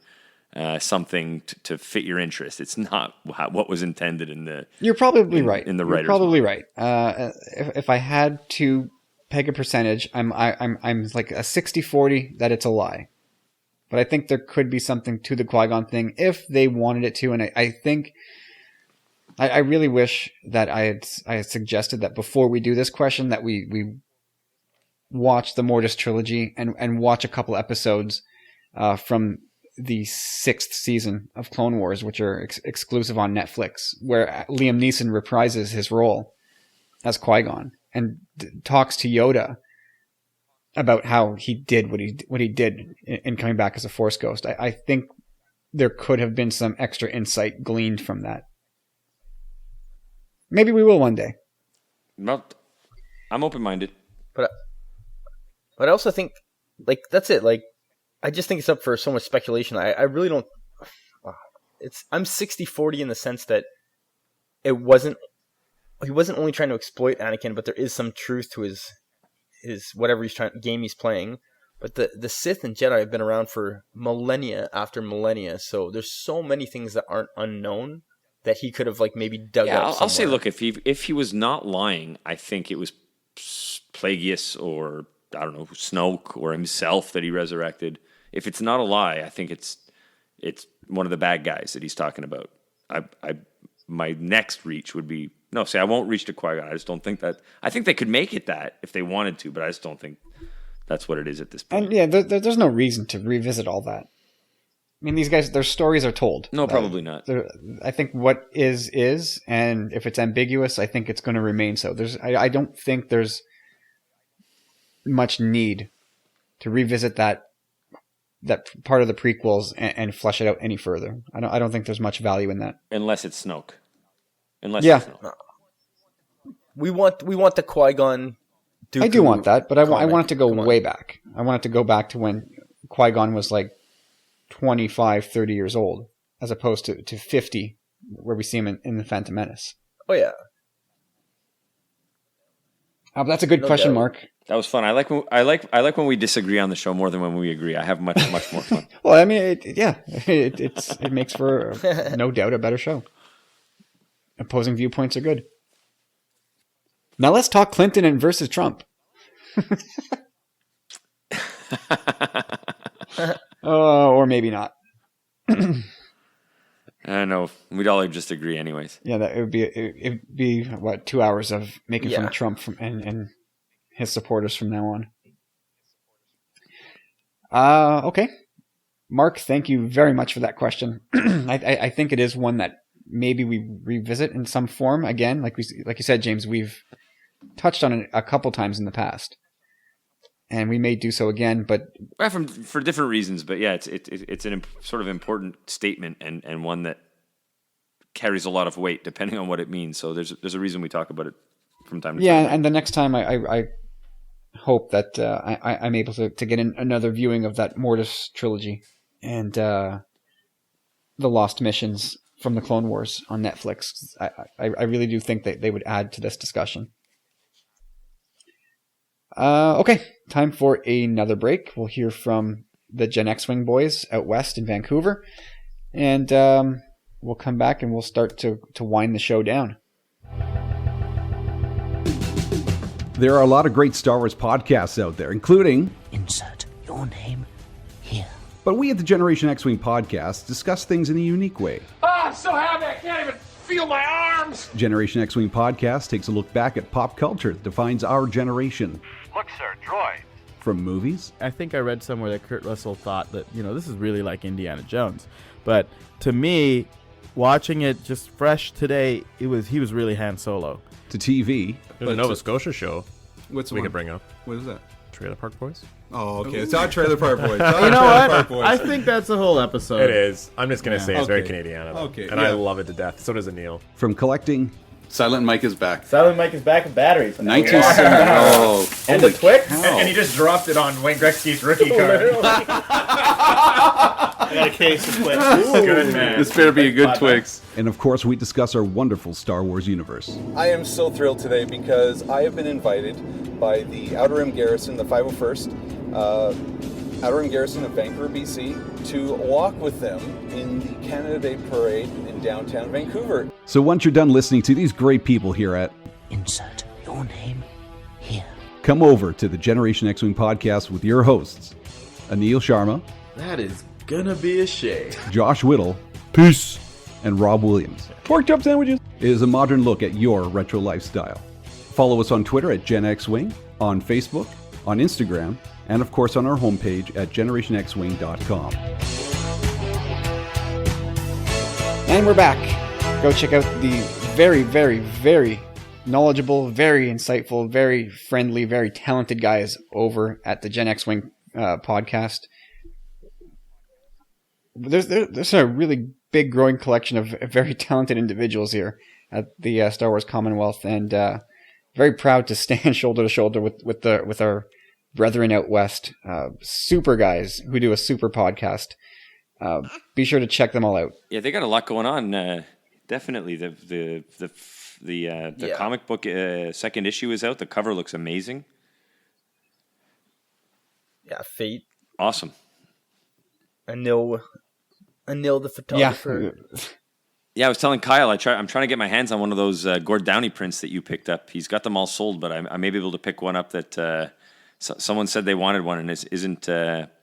something to fit your interest. It's not what was intended in the. You're probably right. In the You're writer's probably mind. right. If I had to peg a percentage, I'm like a 60-40 that it's a lie. But I think there could be something to the Qui-Gon thing if they wanted it to, and I think I really wish that I had suggested that before we do this question that we watch the Mortis trilogy and watch a couple episodes from the 6th season of Clone Wars, which are exclusive on Netflix, where Liam Neeson reprises his role as Qui-Gon and talks to Yoda about how he did what he did in coming back as a Force Ghost. I think there could have been some extra insight gleaned from that. Maybe we will one day. Well, I'm open-minded. But I also think, like, that's it. Like, I just think it's up for so much speculation. I really don't. I'm 60-40 in the sense that he wasn't only trying to exploit Anakin, but there is some truth to his whatever game he's playing. But the Sith and Jedi have been around for millennia after millennia, so there's so many things that aren't unknown that he could have like maybe dug up. I'll say, look, if he was not lying, I think it was Plagueis or I don't know Snoke or himself that he resurrected. If it's not a lie, I think it's one of the bad guys that he's talking about. My next reach would be I won't reach to Qui-Gon. I just don't think that. I think they could make it that if they wanted to, but I just don't think that's what it is at this point. And yeah, there's no reason to revisit all that. I mean, these guys, their stories are told. No, probably not. I think what is, and if it's ambiguous, I think it's going to remain so. I don't think there's much need to revisit that part of the prequels and flesh it out any further. I don't think there's much value in that. Unless it's Snoke. It's Snoke. We want the Qui-Gon. I do want that, but I want it to go way back. I want it to go back to when Qui-Gon was like 25, 30 years old, as opposed to 50, where we see him in The Phantom Menace. Oh yeah. That's a good question, doubt. Mark. That was fun. I like when we disagree on the show more than when we agree. I have much more fun. Well, I mean, it makes for no doubt a better show. Opposing viewpoints are good. Now let's talk Clinton and versus Trump. Or maybe not. I don't know. We'd all just agree anyways. Yeah, it'd be what, 2 hours of making fun of Trump and his supporters from now on. Okay. Mark, thank you very much for that question. I think it is one that maybe we revisit in some form again. Like you said, James, we've touched on it a couple times in the past, and we may do so again. But for different reasons. But yeah, it's an sort of important statement and one that carries a lot of weight depending on what it means. So there's a reason we talk about it from time to time. Yeah, and the next time I hope that I'm able to get in another viewing of that Mortis trilogy and the Lost Missions from the Clone Wars on Netflix. I really do think that they would add to this discussion. Okay, time for another break. We'll hear from the Gen X-Wing boys out west in Vancouver. And we'll come back and we'll start to wind the show down. There are a lot of great Star Wars podcasts out there, including Insert your name here. But we at the Generation X-Wing podcast discuss things in a unique way. I'm so happy I can't even feel my arms. Generation X-Wing podcast takes a look back at pop culture that defines our generation. Look, sir, droid. From movies. I think I read somewhere that Kurt Russell thought that, this is really like Indiana Jones. But to me, watching it just fresh today, he was really Han Solo. To TV. There's a Nova Scotia show we could bring up. What is that? Trailer Park Boys. Oh, okay. It's not Trailer Park Boys. You know what? I think that's a whole episode. It is. I'm just going to say it's very Okay. Canadian. Okay, And yeah. I love it to death. So does Anil. From collecting. Silent Mike is back. Silent Mike is back with batteries. 1970. Oh, And the Twix. And he just dropped it on Wayne Gretzky's rookie card. I got a case of Twix. Good man. this better be a good Twix. And of course, we discuss our wonderful Star Wars universe. I am so thrilled today because I have been invited by the Outer Rim Garrison, the 501st Outer Rim Garrison of Vancouver, BC, to walk with them in the Canada Day Parade in downtown Vancouver. So once you're done listening to these great people here at Insert your name here. come over to the Generation X-Wing podcast with your hosts, Anil Sharma. That is gonna be a shame. Josh Whittle. Peace. And Rob Williams. Pork chop sandwiches. It is a modern look at your retro lifestyle. Follow us on Twitter at Gen X-Wing, on Facebook, on Instagram, and of course on our homepage at generationxwing.com. And we're back. Go check out the very, very, very knowledgeable, very insightful, very friendly, very talented guys over at the Gen X-Wing podcast. There's a really big growing collection of very talented individuals here at the Star Wars Commonwealth, and very proud to stand shoulder to shoulder with our brethren out west, super guys who do a super podcast. Be sure to check them all out. Yeah, they got a lot going on. Definitely, the comic book second issue is out. The cover looks amazing. Yeah, Fate. Awesome. Anil the photographer. Yeah, I was telling Kyle, I'm trying to get my hands on one of those Gord Downey prints that you picked up. He's got them all sold, but I may be able to pick one up that someone said they wanted one and isn't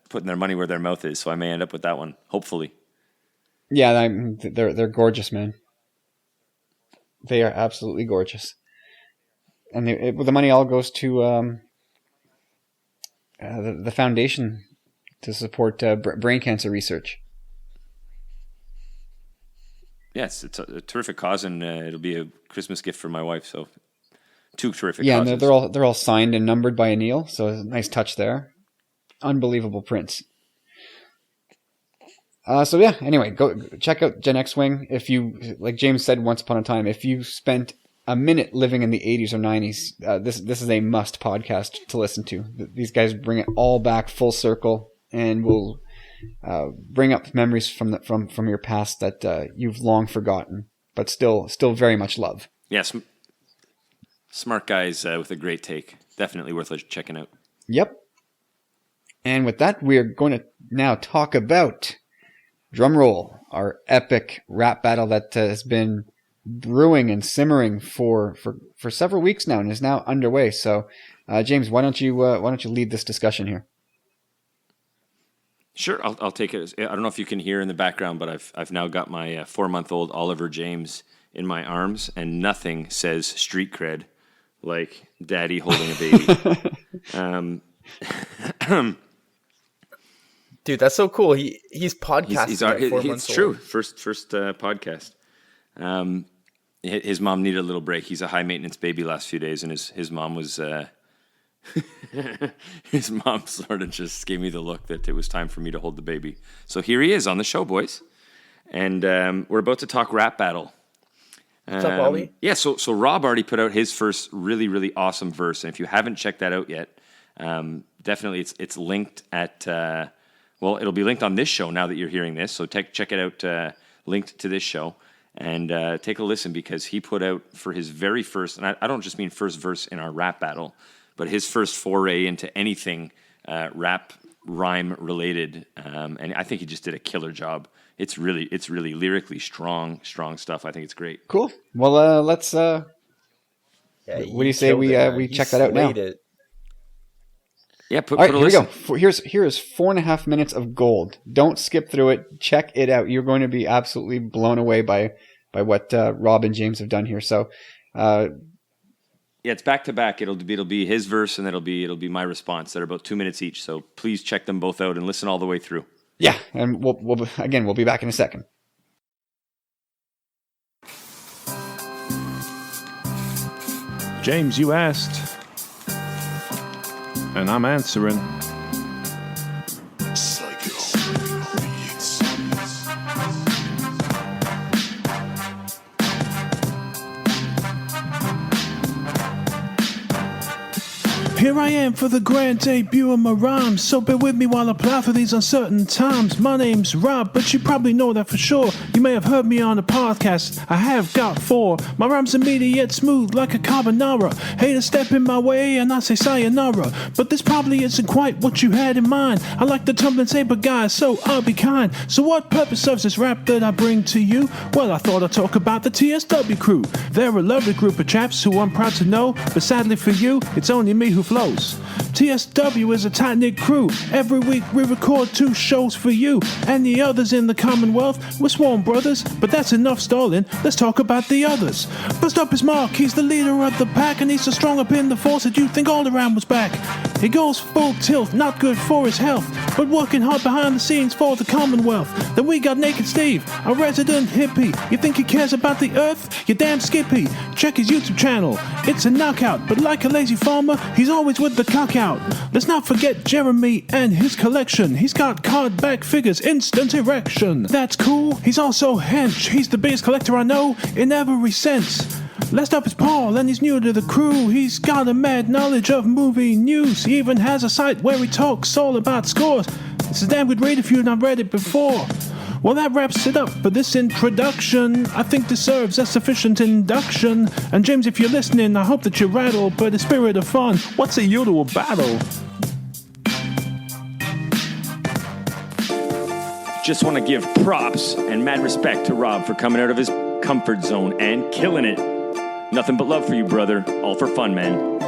putting their money where their mouth is. So I may end up with that one, hopefully. Yeah, they're gorgeous, man. They are absolutely gorgeous, and the money all goes to the foundation to support brain cancer research. Yes, it's a terrific cause, and it'll be a Christmas gift for my wife. So, two terrific Yeah, causes. and they're all signed and numbered by Anil, so it's a nice touch there. Unbelievable prints. So yeah, anyway, go check out Gen X-Wing. If you, like James said once upon a time, if you spent a minute living in the 80s or 90s, this is a must podcast to listen to. These guys bring it all back full circle and will bring up memories from your past that you've long forgotten, but still very much love. Yes, smart guys with a great take. Definitely worth checking out. Yep. And with that, we are going to now talk about, drumroll, our epic rap battle that has been brewing and simmering for several weeks now and is now underway. So, James, why don't you lead this discussion here? Sure, I'll take it. I don't know if you can hear in the background, but I've now got my 4-month-old Oliver James in my arms, and nothing says street cred like daddy holding a baby. Dude, that's so cool. He's podcasting. It's true. First podcast. His mom needed a little break. He's a high maintenance baby last few days, and his mom was. His mom sort of just gave me the look that it was time for me to hold the baby. So here he is on the show, boys, and we're about to talk rap battle. What's up, Ollie? Yeah, so Rob already put out his first really, really awesome verse, and if you haven't checked that out yet, definitely it's linked at. It'll be linked on this show now that you're hearing this. So check it out, linked to this show, and take a listen because he put out for his very first, and I don't just mean first verse in our rap battle, but his first foray into anything rap rhyme related, and I think he just did a killer job. It's really lyrically strong stuff. I think it's great. Cool. Well, let's. What do you say we check that out now? Yeah, all right, here we go. Here is 4.5 minutes of gold. Don't skip through it. Check it out. You're going to be absolutely blown away by what Rob and James have done here. So, yeah, it's back to back. It'll be his verse and it'll be my response. They're about 2 minutes each. So please check them both out and listen all the way through. Yeah, and we'll be back in a second. James, you asked, and I'm answering. Here I am for the grand debut of my rhymes, so bear with me while I plow through these uncertain times. My name's Rob, but you probably know that for sure. You may have heard me on a podcast, I have got 4. My rhymes are meaty yet smooth like a carbonara. Haters step in my way and I say sayonara, but this probably isn't quite what you had in mind. I like the tumbling saber guys, so I'll be kind. So what purpose serves this rap that I bring to you? Well, I thought I'd talk about the TSW crew. They're a lovely group of chaps who I'm proud to know, but sadly for you, it's only me who flows. TSW is a tight-knit crew. Every week we record 2 shows for you and the others in the Commonwealth. We're sworn brothers, but that's enough stalling. Let's talk about the others. First up is Mark. He's the leader of the pack, and he's so strong up in the force that you'd think all around was back. He goes full tilt, not good for his health, but working hard behind the scenes for the Commonwealth. Then we got Naked Steve, a resident hippie. You think he cares about the earth? You're damn skippy. Check his YouTube channel, it's a knockout, but like a lazy farmer, he's always with the cock out. Let's not forget Jeremy and his collection. He's got card back figures, instant erection. That's cool. He's also hench. He's the biggest collector I know in every sense. Last up is Paul, and he's new to the crew. He's got a mad knowledge of movie news. He even has a site where he talks all about scores. It's a damn good read if you've not read it before. Well, that wraps it up for this introduction. I think this serves as sufficient induction. And James, if you're listening, I hope that you rattle. But in spirit of fun, what's a usual battle? Just want to give props and mad respect to Rob for coming out of his comfort zone and killing it. Nothing but love for you, brother. All for fun, man.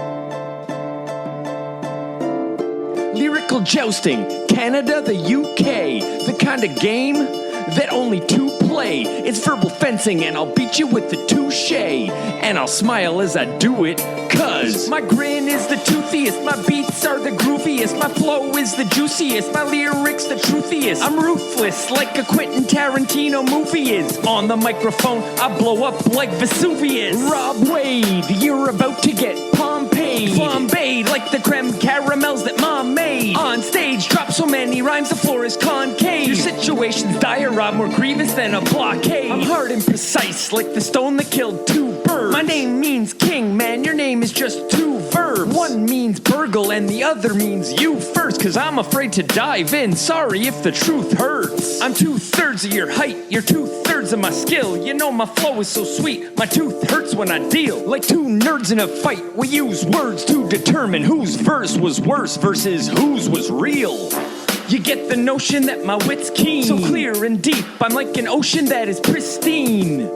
Lyrical jousting, Canada, the UK, the kind of game that only 2 play. It's verbal fencing and I'll beat you with the touche. And I'll smile as I do it, cause my grin is the toothiest, my beats are the grooviest, my flow is the juiciest, my lyrics the truthiest. I'm ruthless like a Quentin Tarantino movie is. On the microphone, I blow up like Vesuvius. Rob Wade, you're about to get Pompeii, flambéed like the creme caramels that Mom made. On stage, drop so many rhymes the floor is concave. Your situation's dire, Rob, more grievous than a blockade. I'm hard and precise like the stone that killed 2 birds. My name means king, man, your name is just 2 verbs. One means burgle and the other means you first, cause I'm afraid to dive in, sorry if the truth hurts. I'm 2/3 of your height, you're 2/3 of my skill. You know my flow is so sweet, my tooth hurts when I deal. Like 2 nerds in a fight, we use words to determine whose verse was worse versus whose was real. You get the notion that my wit's keen, so clear and deep, I'm like an ocean that is pristine.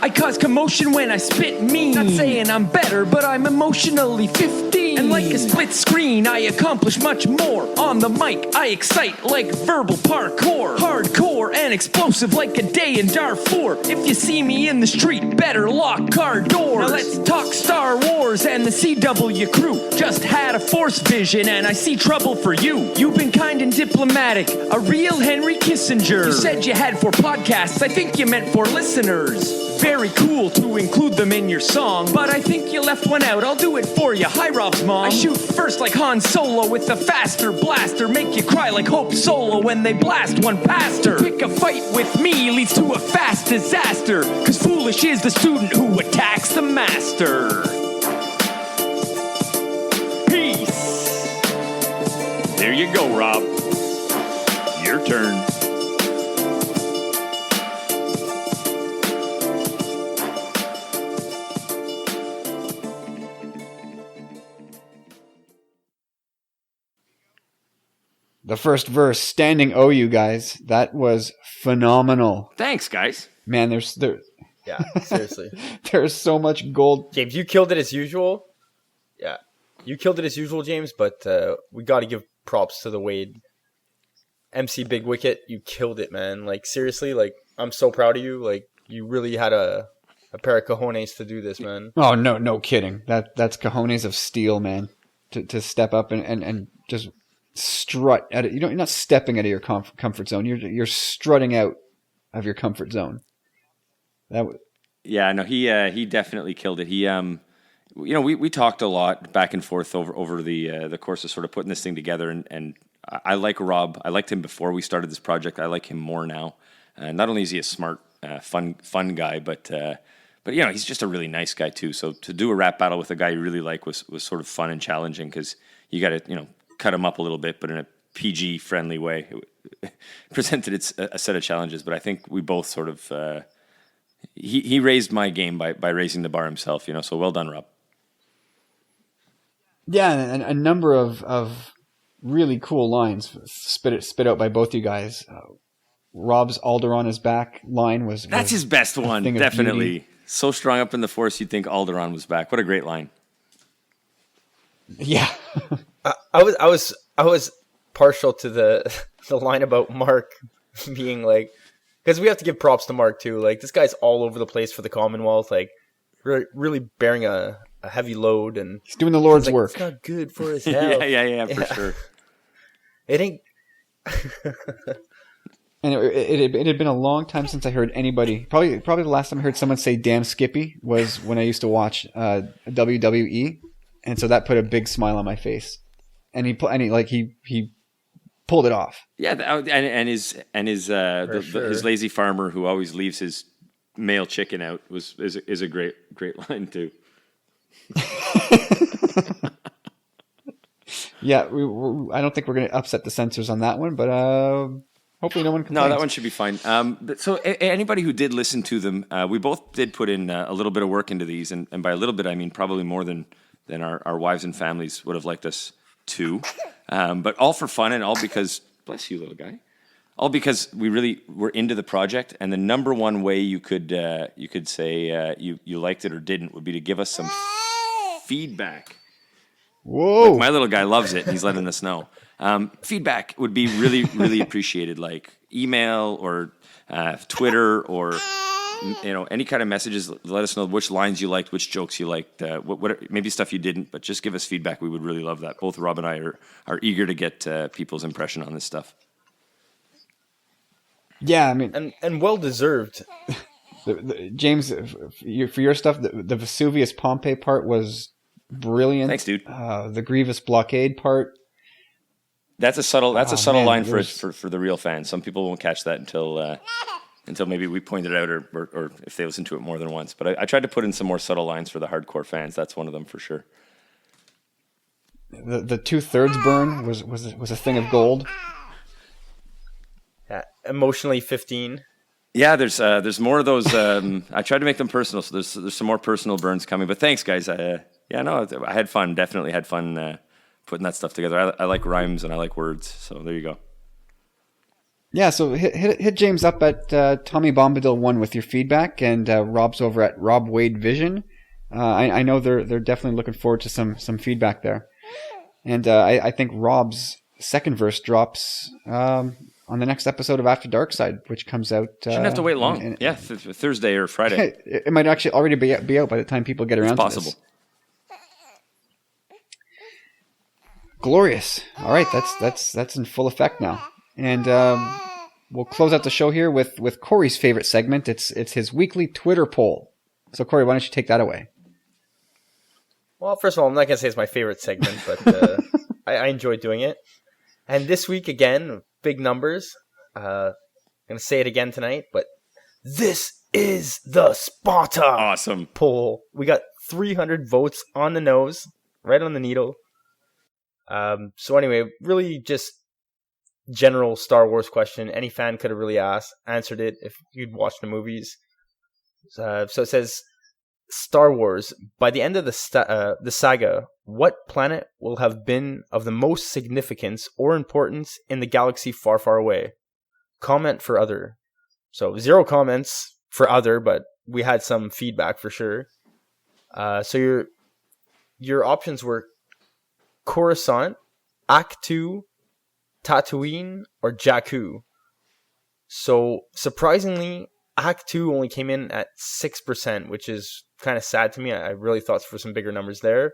I cause commotion when I spit mean. Not saying I'm better, but I'm emotionally 15. And like a split screen, I accomplish much more. On the mic, I excite like verbal parkour. Hardcore and explosive like a day in Darfur. If you see me in the street, better lock car doors. Now let's talk Star Wars and the CW crew. Just had a Force vision and I see trouble for you. You've been kind and diplomatic, a real Henry Kissinger. You said you had 4 podcasts, I think you meant 4 listeners. Very cool to include them in your song, but I think you left one out, I'll do it for you. Hi, Rob's mom. I shoot first like Han Solo with the faster blaster. Make you cry like Hope Solo when they blast one past her. Pick a fight with me leads to a fast disaster, cause foolish is the student who attacks the master. Peace. There you go, Rob. Your turn. the first verse, standing OU, guys. That was phenomenal. Thanks, guys. Man, Yeah, seriously. there's so much gold. James, you killed it as usual. Yeah, you killed it as usual, James. But we got to give props to the Wade MC Big Wicket. You killed it, man. Like seriously, like I'm so proud of you. Like you really had a pair of cojones to do this, man. Oh no kidding. That's cojones of steel, man. To step up and just strut at it. You're not stepping out of your comfort zone. You're strutting out of your comfort zone. Yeah, no, he definitely killed it. He we talked a lot back and forth over the course of sort of putting this thing together, and I like Rob. I liked him before we started this project. I like him more now. Not only is he a smart, fun guy, but he's just a really nice guy too. So to do a rap battle with a guy you really like was sort of fun and challenging because you got to cut him up a little bit, but in a PG friendly way. It presented a set of challenges, but I think we both sort of he raised my game by raising the bar himself. So well done, Rob. Yeah, and a number of really cool lines spit out by both you guys. Rob's Alderaan is back line was that's his best one, definitely. So strong up in the force, you'd think Alderaan was back. What a great line. Yeah, I was partial to the line about Mark being like, because we have to give props to Mark too. Like this guy's all over the place for the Commonwealth, like really bearing a heavy load, and he's doing the Lord's work. It's not good for his health. yeah, for sure. It ain't. And it had been a long time since I heard anybody. Probably the last time I heard someone say "damn Skippy" was when I used to watch WWE, and so that put a big smile on my face. And he pulled it off. Yeah, and his lazy farmer who always leaves his male chicken out is a great line too. Yeah, I don't think we're going to upset the censors on that one, but hopefully no one complains. No, that one should be fine. So anybody who did listen to them, we both did put in a little bit of work into these, and by a little bit I mean probably more than our wives and families would have liked us to. But all for fun and all because, bless you, little guy, all because we really were into the project. And the number one way you could say you liked it or didn't would be to give us some feedback. Whoa! Like my little guy loves it, and he's letting us know. Feedback would be really, really appreciated, like email or Twitter or any kind of messages. Let us know which lines you liked, which jokes you liked, what maybe stuff you didn't, but just give us feedback. We would really love that. Both Rob and I are eager to get people's impression on this stuff. Yeah, I mean, and well deserved. James, for your stuff, the Vesuvius Pompeii part was brilliant. Thanks, dude. The Grievous Blockade part. That's a subtle line for the real fans. Some people won't catch that until maybe we pointed it out or if they listen to it more than once. But I tried to put in some more subtle lines for the hardcore fans. That's one of them for sure. The 2/3 burn was a thing of gold. Yeah, emotionally 15. Yeah, there's more of those. I tried to make them personal, so there's some more personal burns coming. But thanks, guys. I had fun. Definitely had fun putting that stuff together. I like rhymes and I like words, so there you go. Yeah, so hit James up at Tommy Bombadil 1 with your feedback, and Rob's over at Rob Wade Vision. I know they're definitely looking forward to some feedback there. And I think Rob's second verse drops on the next episode of After Dark Side, which comes out. Shouldn't have to wait long. Thursday or Friday. It might actually already be out by the time people get around it's possible. to this. Glorious. All right, that's in full effect now. And we'll close out the show here with Corey's favorite segment. It's his weekly Twitter poll. So Corey, why don't you take that away? Well, first of all, I'm not going to say it's my favorite segment, but I enjoy doing it. And this week, again, big numbers. I'm going to say it again tonight, but this is the Sparta awesome poll. We got 300 votes on the nose, right on the needle. So anyway, really just general Star Wars question. Any fan could have really answered it if you'd watched the movies. So it says, Star Wars, by the end of the saga, what planet will have been of the most significance or importance in the galaxy far, far away? Comment for other. So 0 comments for other, but we had some feedback for sure. So your options were Coruscant, Ahch-To, Tatooine, or Jakku. So surprisingly, Ahch-To only came in at 6%, which is kind of sad to me. I really thought for some bigger numbers there.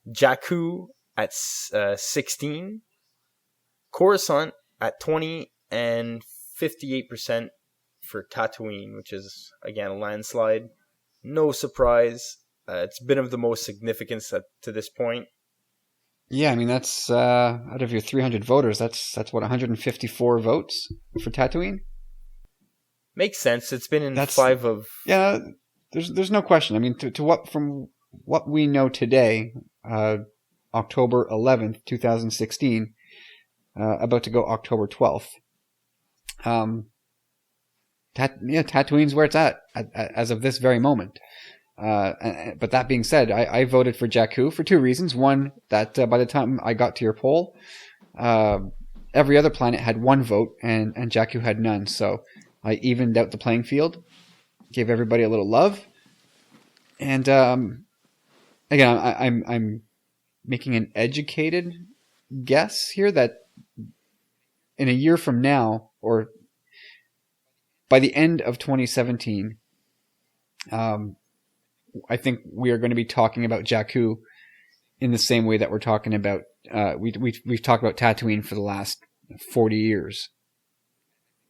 Jakku at 16, Coruscant at 20, and 58% for Tatooine, which is again a landslide. No surprise. It's been of the most significance to this point. Yeah, I mean that's out of your 300 voters, that's what 154 votes for Tatooine. Makes sense. It's been in 5 of. Yeah, there's no question. I mean, from what we know today, October 11th, 2016, about to go October 12th. Tatooine's where it's at as of this very moment. But that being said, I voted for Jakku for 2 reasons. One, that by the time I got to your poll, every other planet had 1 vote and Jakku had none. So I evened out the playing field, gave everybody a little love. And again, I'm making an educated guess here that in a year from now, or by the end of 2017, I think we are going to be talking about Jakku in the same way that we're talking about we've talked about Tatooine for the last 40 years.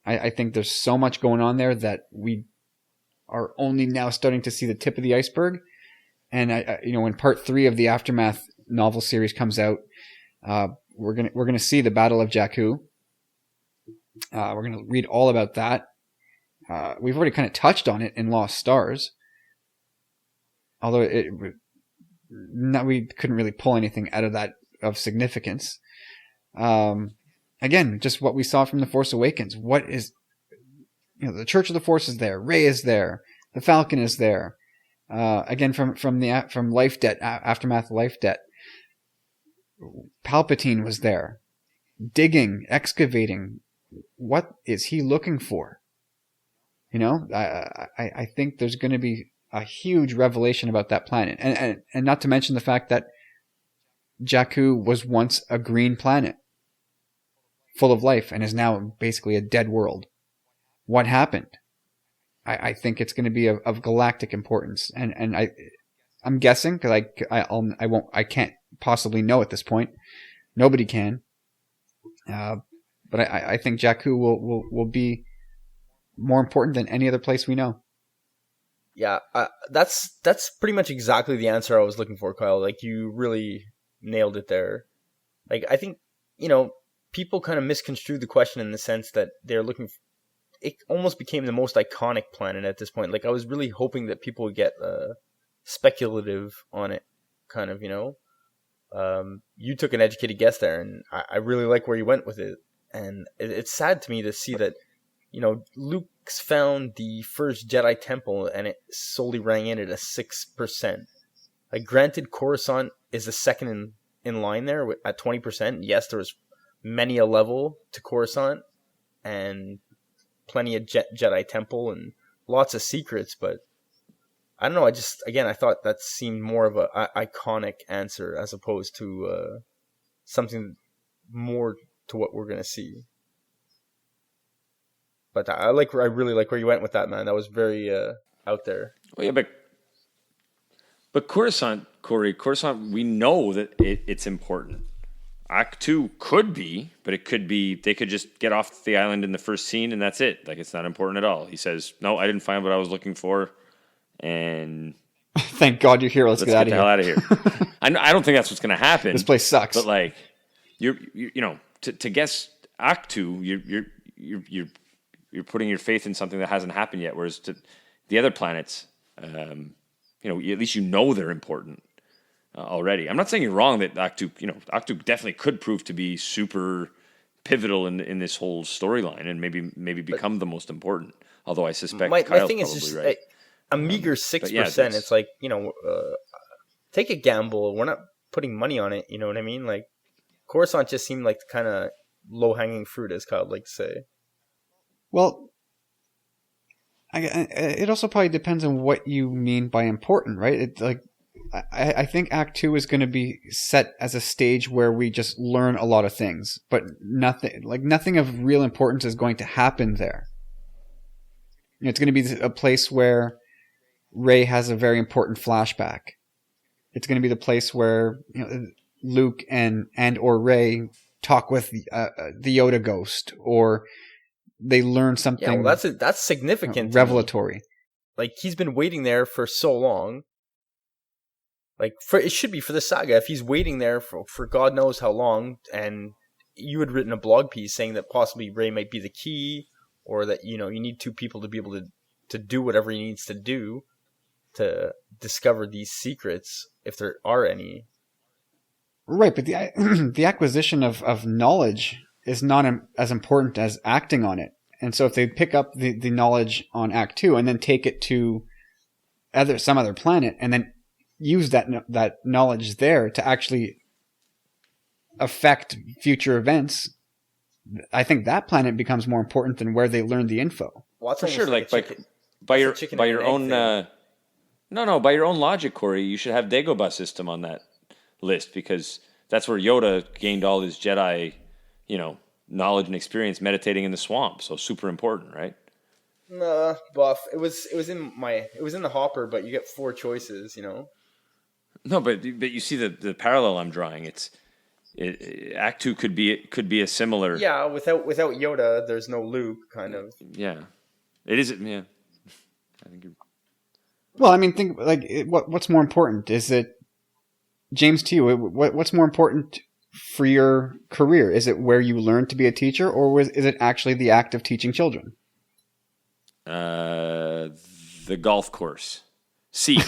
I think there's so much going on there that we are only now starting to see the tip of the iceberg. And when part 3 of the Aftermath novel series comes out, we're gonna see the Battle of Jakku. We're gonna read all about that. We've already kind of touched on it in Lost Stars, although we couldn't really pull anything out of that of significance. Again, just what we saw from The Force Awakens. What is, the Church of the Force is there. Rey is there. The Falcon is there. Again, from Life Debt, Aftermath Life Debt. Palpatine was there. Digging, excavating. What is he looking for? I think there's going to be a huge revelation about that planet. And not to mention the fact that Jakku was once a green planet, full of life, and is now basically a dead world. What happened? I think it's going to be of galactic importance, and I'm guessing because I can't possibly know at this point. Nobody can. But I think Jakku will be more important than any other place we know. Yeah, that's pretty much exactly the answer I was looking for, Kyle. Like, you really nailed it there. Like, I think, people kind of misconstrued the question in the sense that they're looking for, it almost became the most iconic planet at this point. Like, I was really hoping that people would get speculative on it, kind of, you took an educated guess there, and I really like where you went with it. And it's sad to me to see that, Luke's found the first Jedi temple, and it solely rang in at a 6%. Like, granted, Coruscant is the second in line there at 20%. Yes, there was many a level to Coruscant, and plenty of Jedi temple, and lots of secrets, but I don't know. I thought that seemed more of a iconic answer as opposed to something more to what we're gonna see. But I really like where you went with that, man. That was very out there. Well, yeah, but Coruscant, Corey, we know that it's important. Ahch-To could be, but it could be they could just get off the island in the first scene and that's it. Like, it's not important at all. He says, "No, I didn't find what I was looking for," and thank God you're here. Let's get out of here. Get the hell out of here. I don't think that's what's going to happen. This place sucks. But like, to guess Ahch-To, you're putting your faith in something that hasn't happened yet. Whereas to the other planets, at least they're important. Already. I'm not saying you're wrong that Ahch-To definitely could prove to be super pivotal in this whole storyline and maybe become the most important. Although I suspect my Kyle's thing probably is just right. a meager 6%. Yeah, it's like, take a gamble. We're not putting money on it. You know what I mean? Like Coruscant just seemed like the kind of low hanging fruit, as Kyle would like to say. Well, it also probably depends on what you mean by important, right? It's like I think Act 2 is going to be set as a stage where we just learn a lot of things, but nothing of real importance is going to happen there. It's going to be a place where Rey has a very important flashback. It's going to be the place where Luke and or Rey talk with the Yoda ghost, or they learn something. Yeah, well, that's significant. Revelatory. Like he's been waiting there for so long. Like it should be for the saga. If he's waiting there for God knows how long, and you had written a blog piece saying that possibly Rey might be the key, or that you need two people to be able to do whatever he needs to do to discover these secrets, if there are any. Right, but the acquisition of knowledge is not as important as acting on it. And so if they pick up the knowledge on Act 2 and then take it to some other planet and then use that knowledge there to actually affect future events, I think that planet becomes more important than where they learned the info. Well, for sure, like by your own by your own logic, Corey, you should have Dagobah system on that list, because that's where Yoda gained all his Jedi, knowledge and experience meditating in the swamp. So super important, right? Buff. It was in the hopper, but you get 4 choices. No, but you see the parallel I'm drawing. Act 2 could be a similar. Yeah, without Yoda, there's no Luke, kind of. Yeah, it is. Yeah, I think. Well, I mean, think what's more important? Is it, James, to you? What's more important for your career? Is it where you learn to be a teacher, or is it actually the act of teaching children? The golf course. C.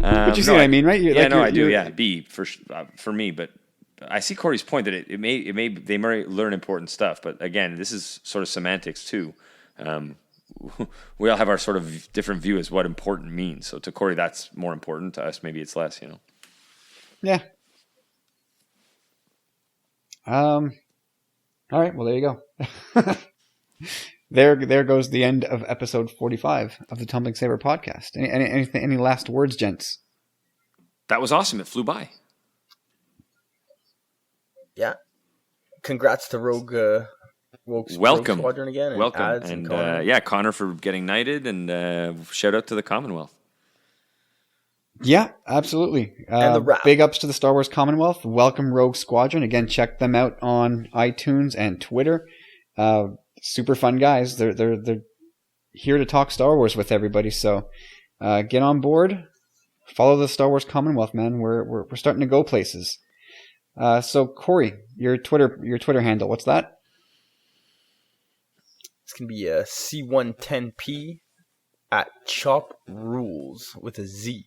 But you see what I mean, right? I do. Yeah, B for me. But I see Corey's point that they may learn important stuff. But again, this is sort of semantics too. We all have our sort of different view as what important means. So to Corey, that's more important. To us, maybe it's less. Yeah. All right. Well, there you go. There goes the end of episode 45 of the Tumbling Saber podcast. Any last words, gents? That was awesome. It flew by. Yeah. Congrats to Rogue Welcome. Squadron again. And welcome. Ads and Connor. Connor for getting knighted, and shout out to the Commonwealth. Yeah, absolutely. And the wrap. Big ups to the Star Wars Commonwealth. Welcome, Rogue Squadron. Again, check them out on iTunes and Twitter. Super fun guys. They're here to talk Star Wars with everybody. So get on board. Follow the Star Wars Commonwealth, man. We're starting to go places. So Corey, your Twitter handle, what's that? It's gonna be a C110P at Chop Rules with a Z.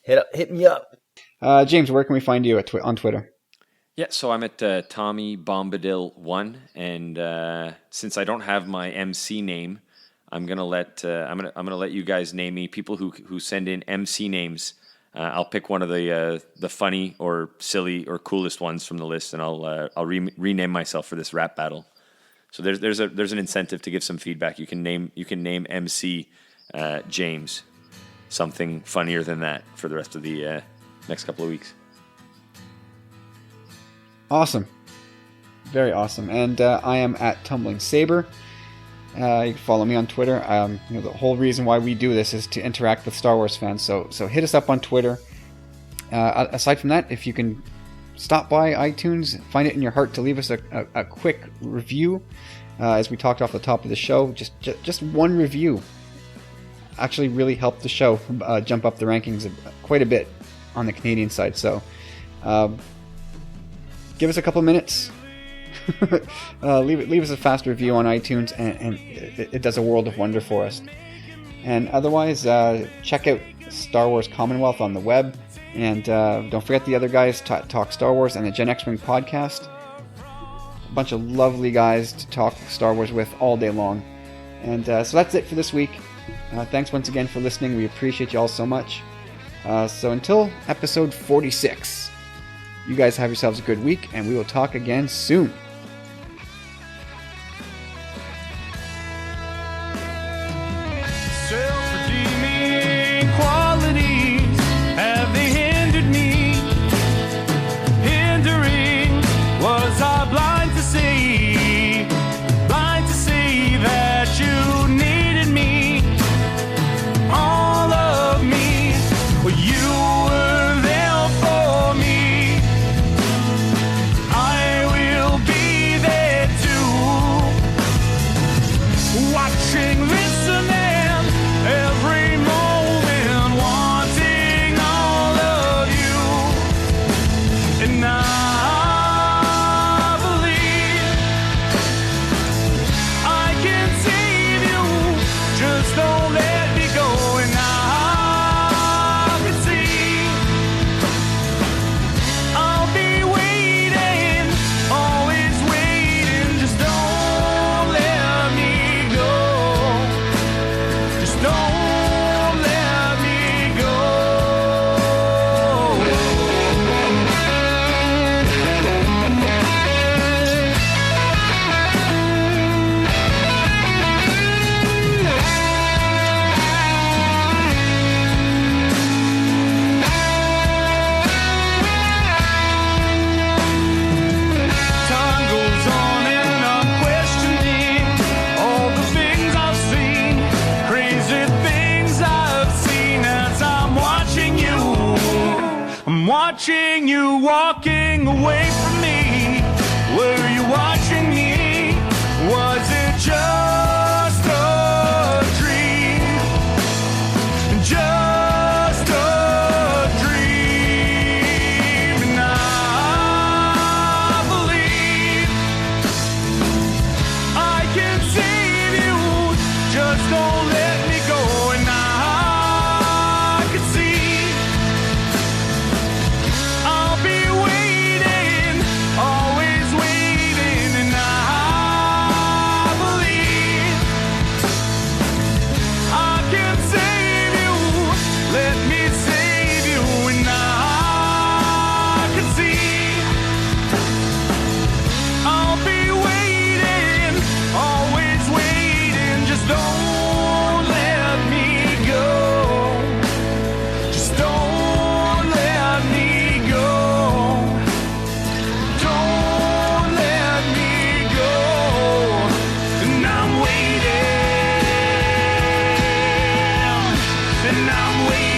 Hit me up. James, where can we find you on Twitter? Yeah, so I'm at Tommy Bombadil 1, and since I don't have my MC name, I'm gonna let you guys name me. People who send in MC names, I'll pick one of the funny or silly or coolest ones from the list, and I'll rename myself for this rap battle. So there's an incentive to give some feedback. You can name MC James something funnier than that for the rest of the next couple of weeks. Awesome. Very awesome. And I am at Tumbling Saber. You can follow me on Twitter. The whole reason why we do this is to interact with Star Wars fans. So hit us up on Twitter. Aside from that, if you can stop by iTunes, find it in your heart to leave us a quick review. As we talked off the top of the show, just one review actually really helped the show jump up the rankings quite a bit on the Canadian side. So give us a couple minutes. Leave us a fast review on iTunes, and it does a world of wonder for us. And otherwise, check out Star Wars Commonwealth on the web, and don't forget the other guys, Talk Star Wars and the Gen X Wing podcast. A bunch of lovely guys to talk Star Wars with all day long. And so that's it for this week. Thanks once again for listening. We appreciate you all so much. So until episode 46, you guys have yourselves a good week, and we will talk again soon. Self-redeeming qualities, have they hindered me? Hindering, was I blind to see? Blind to see that you needed me, all of me. Well, you were there for me. I will be there too. Watching, listening. Every moment wanting all of you, and I believe I can save you, just don't let me go, and I can see I'll be waiting, always waiting, just don't let me go. Just don't let me go. Time goes on and I'm questioning all the things I've seen, crazy things I've seen as I'm watching you. I'm watching you walking away from me. Were you watching me? Was it just a dream? Just a dream. And I believe I can save you, just don't let me go, and I can see I'll be waiting, always waiting, and I believe I can save you, let me save you, and I can see I'll be waiting, always waiting, just don't let me go. Just don't let me go. Don't let me go. And I'm waiting. And I'm waiting.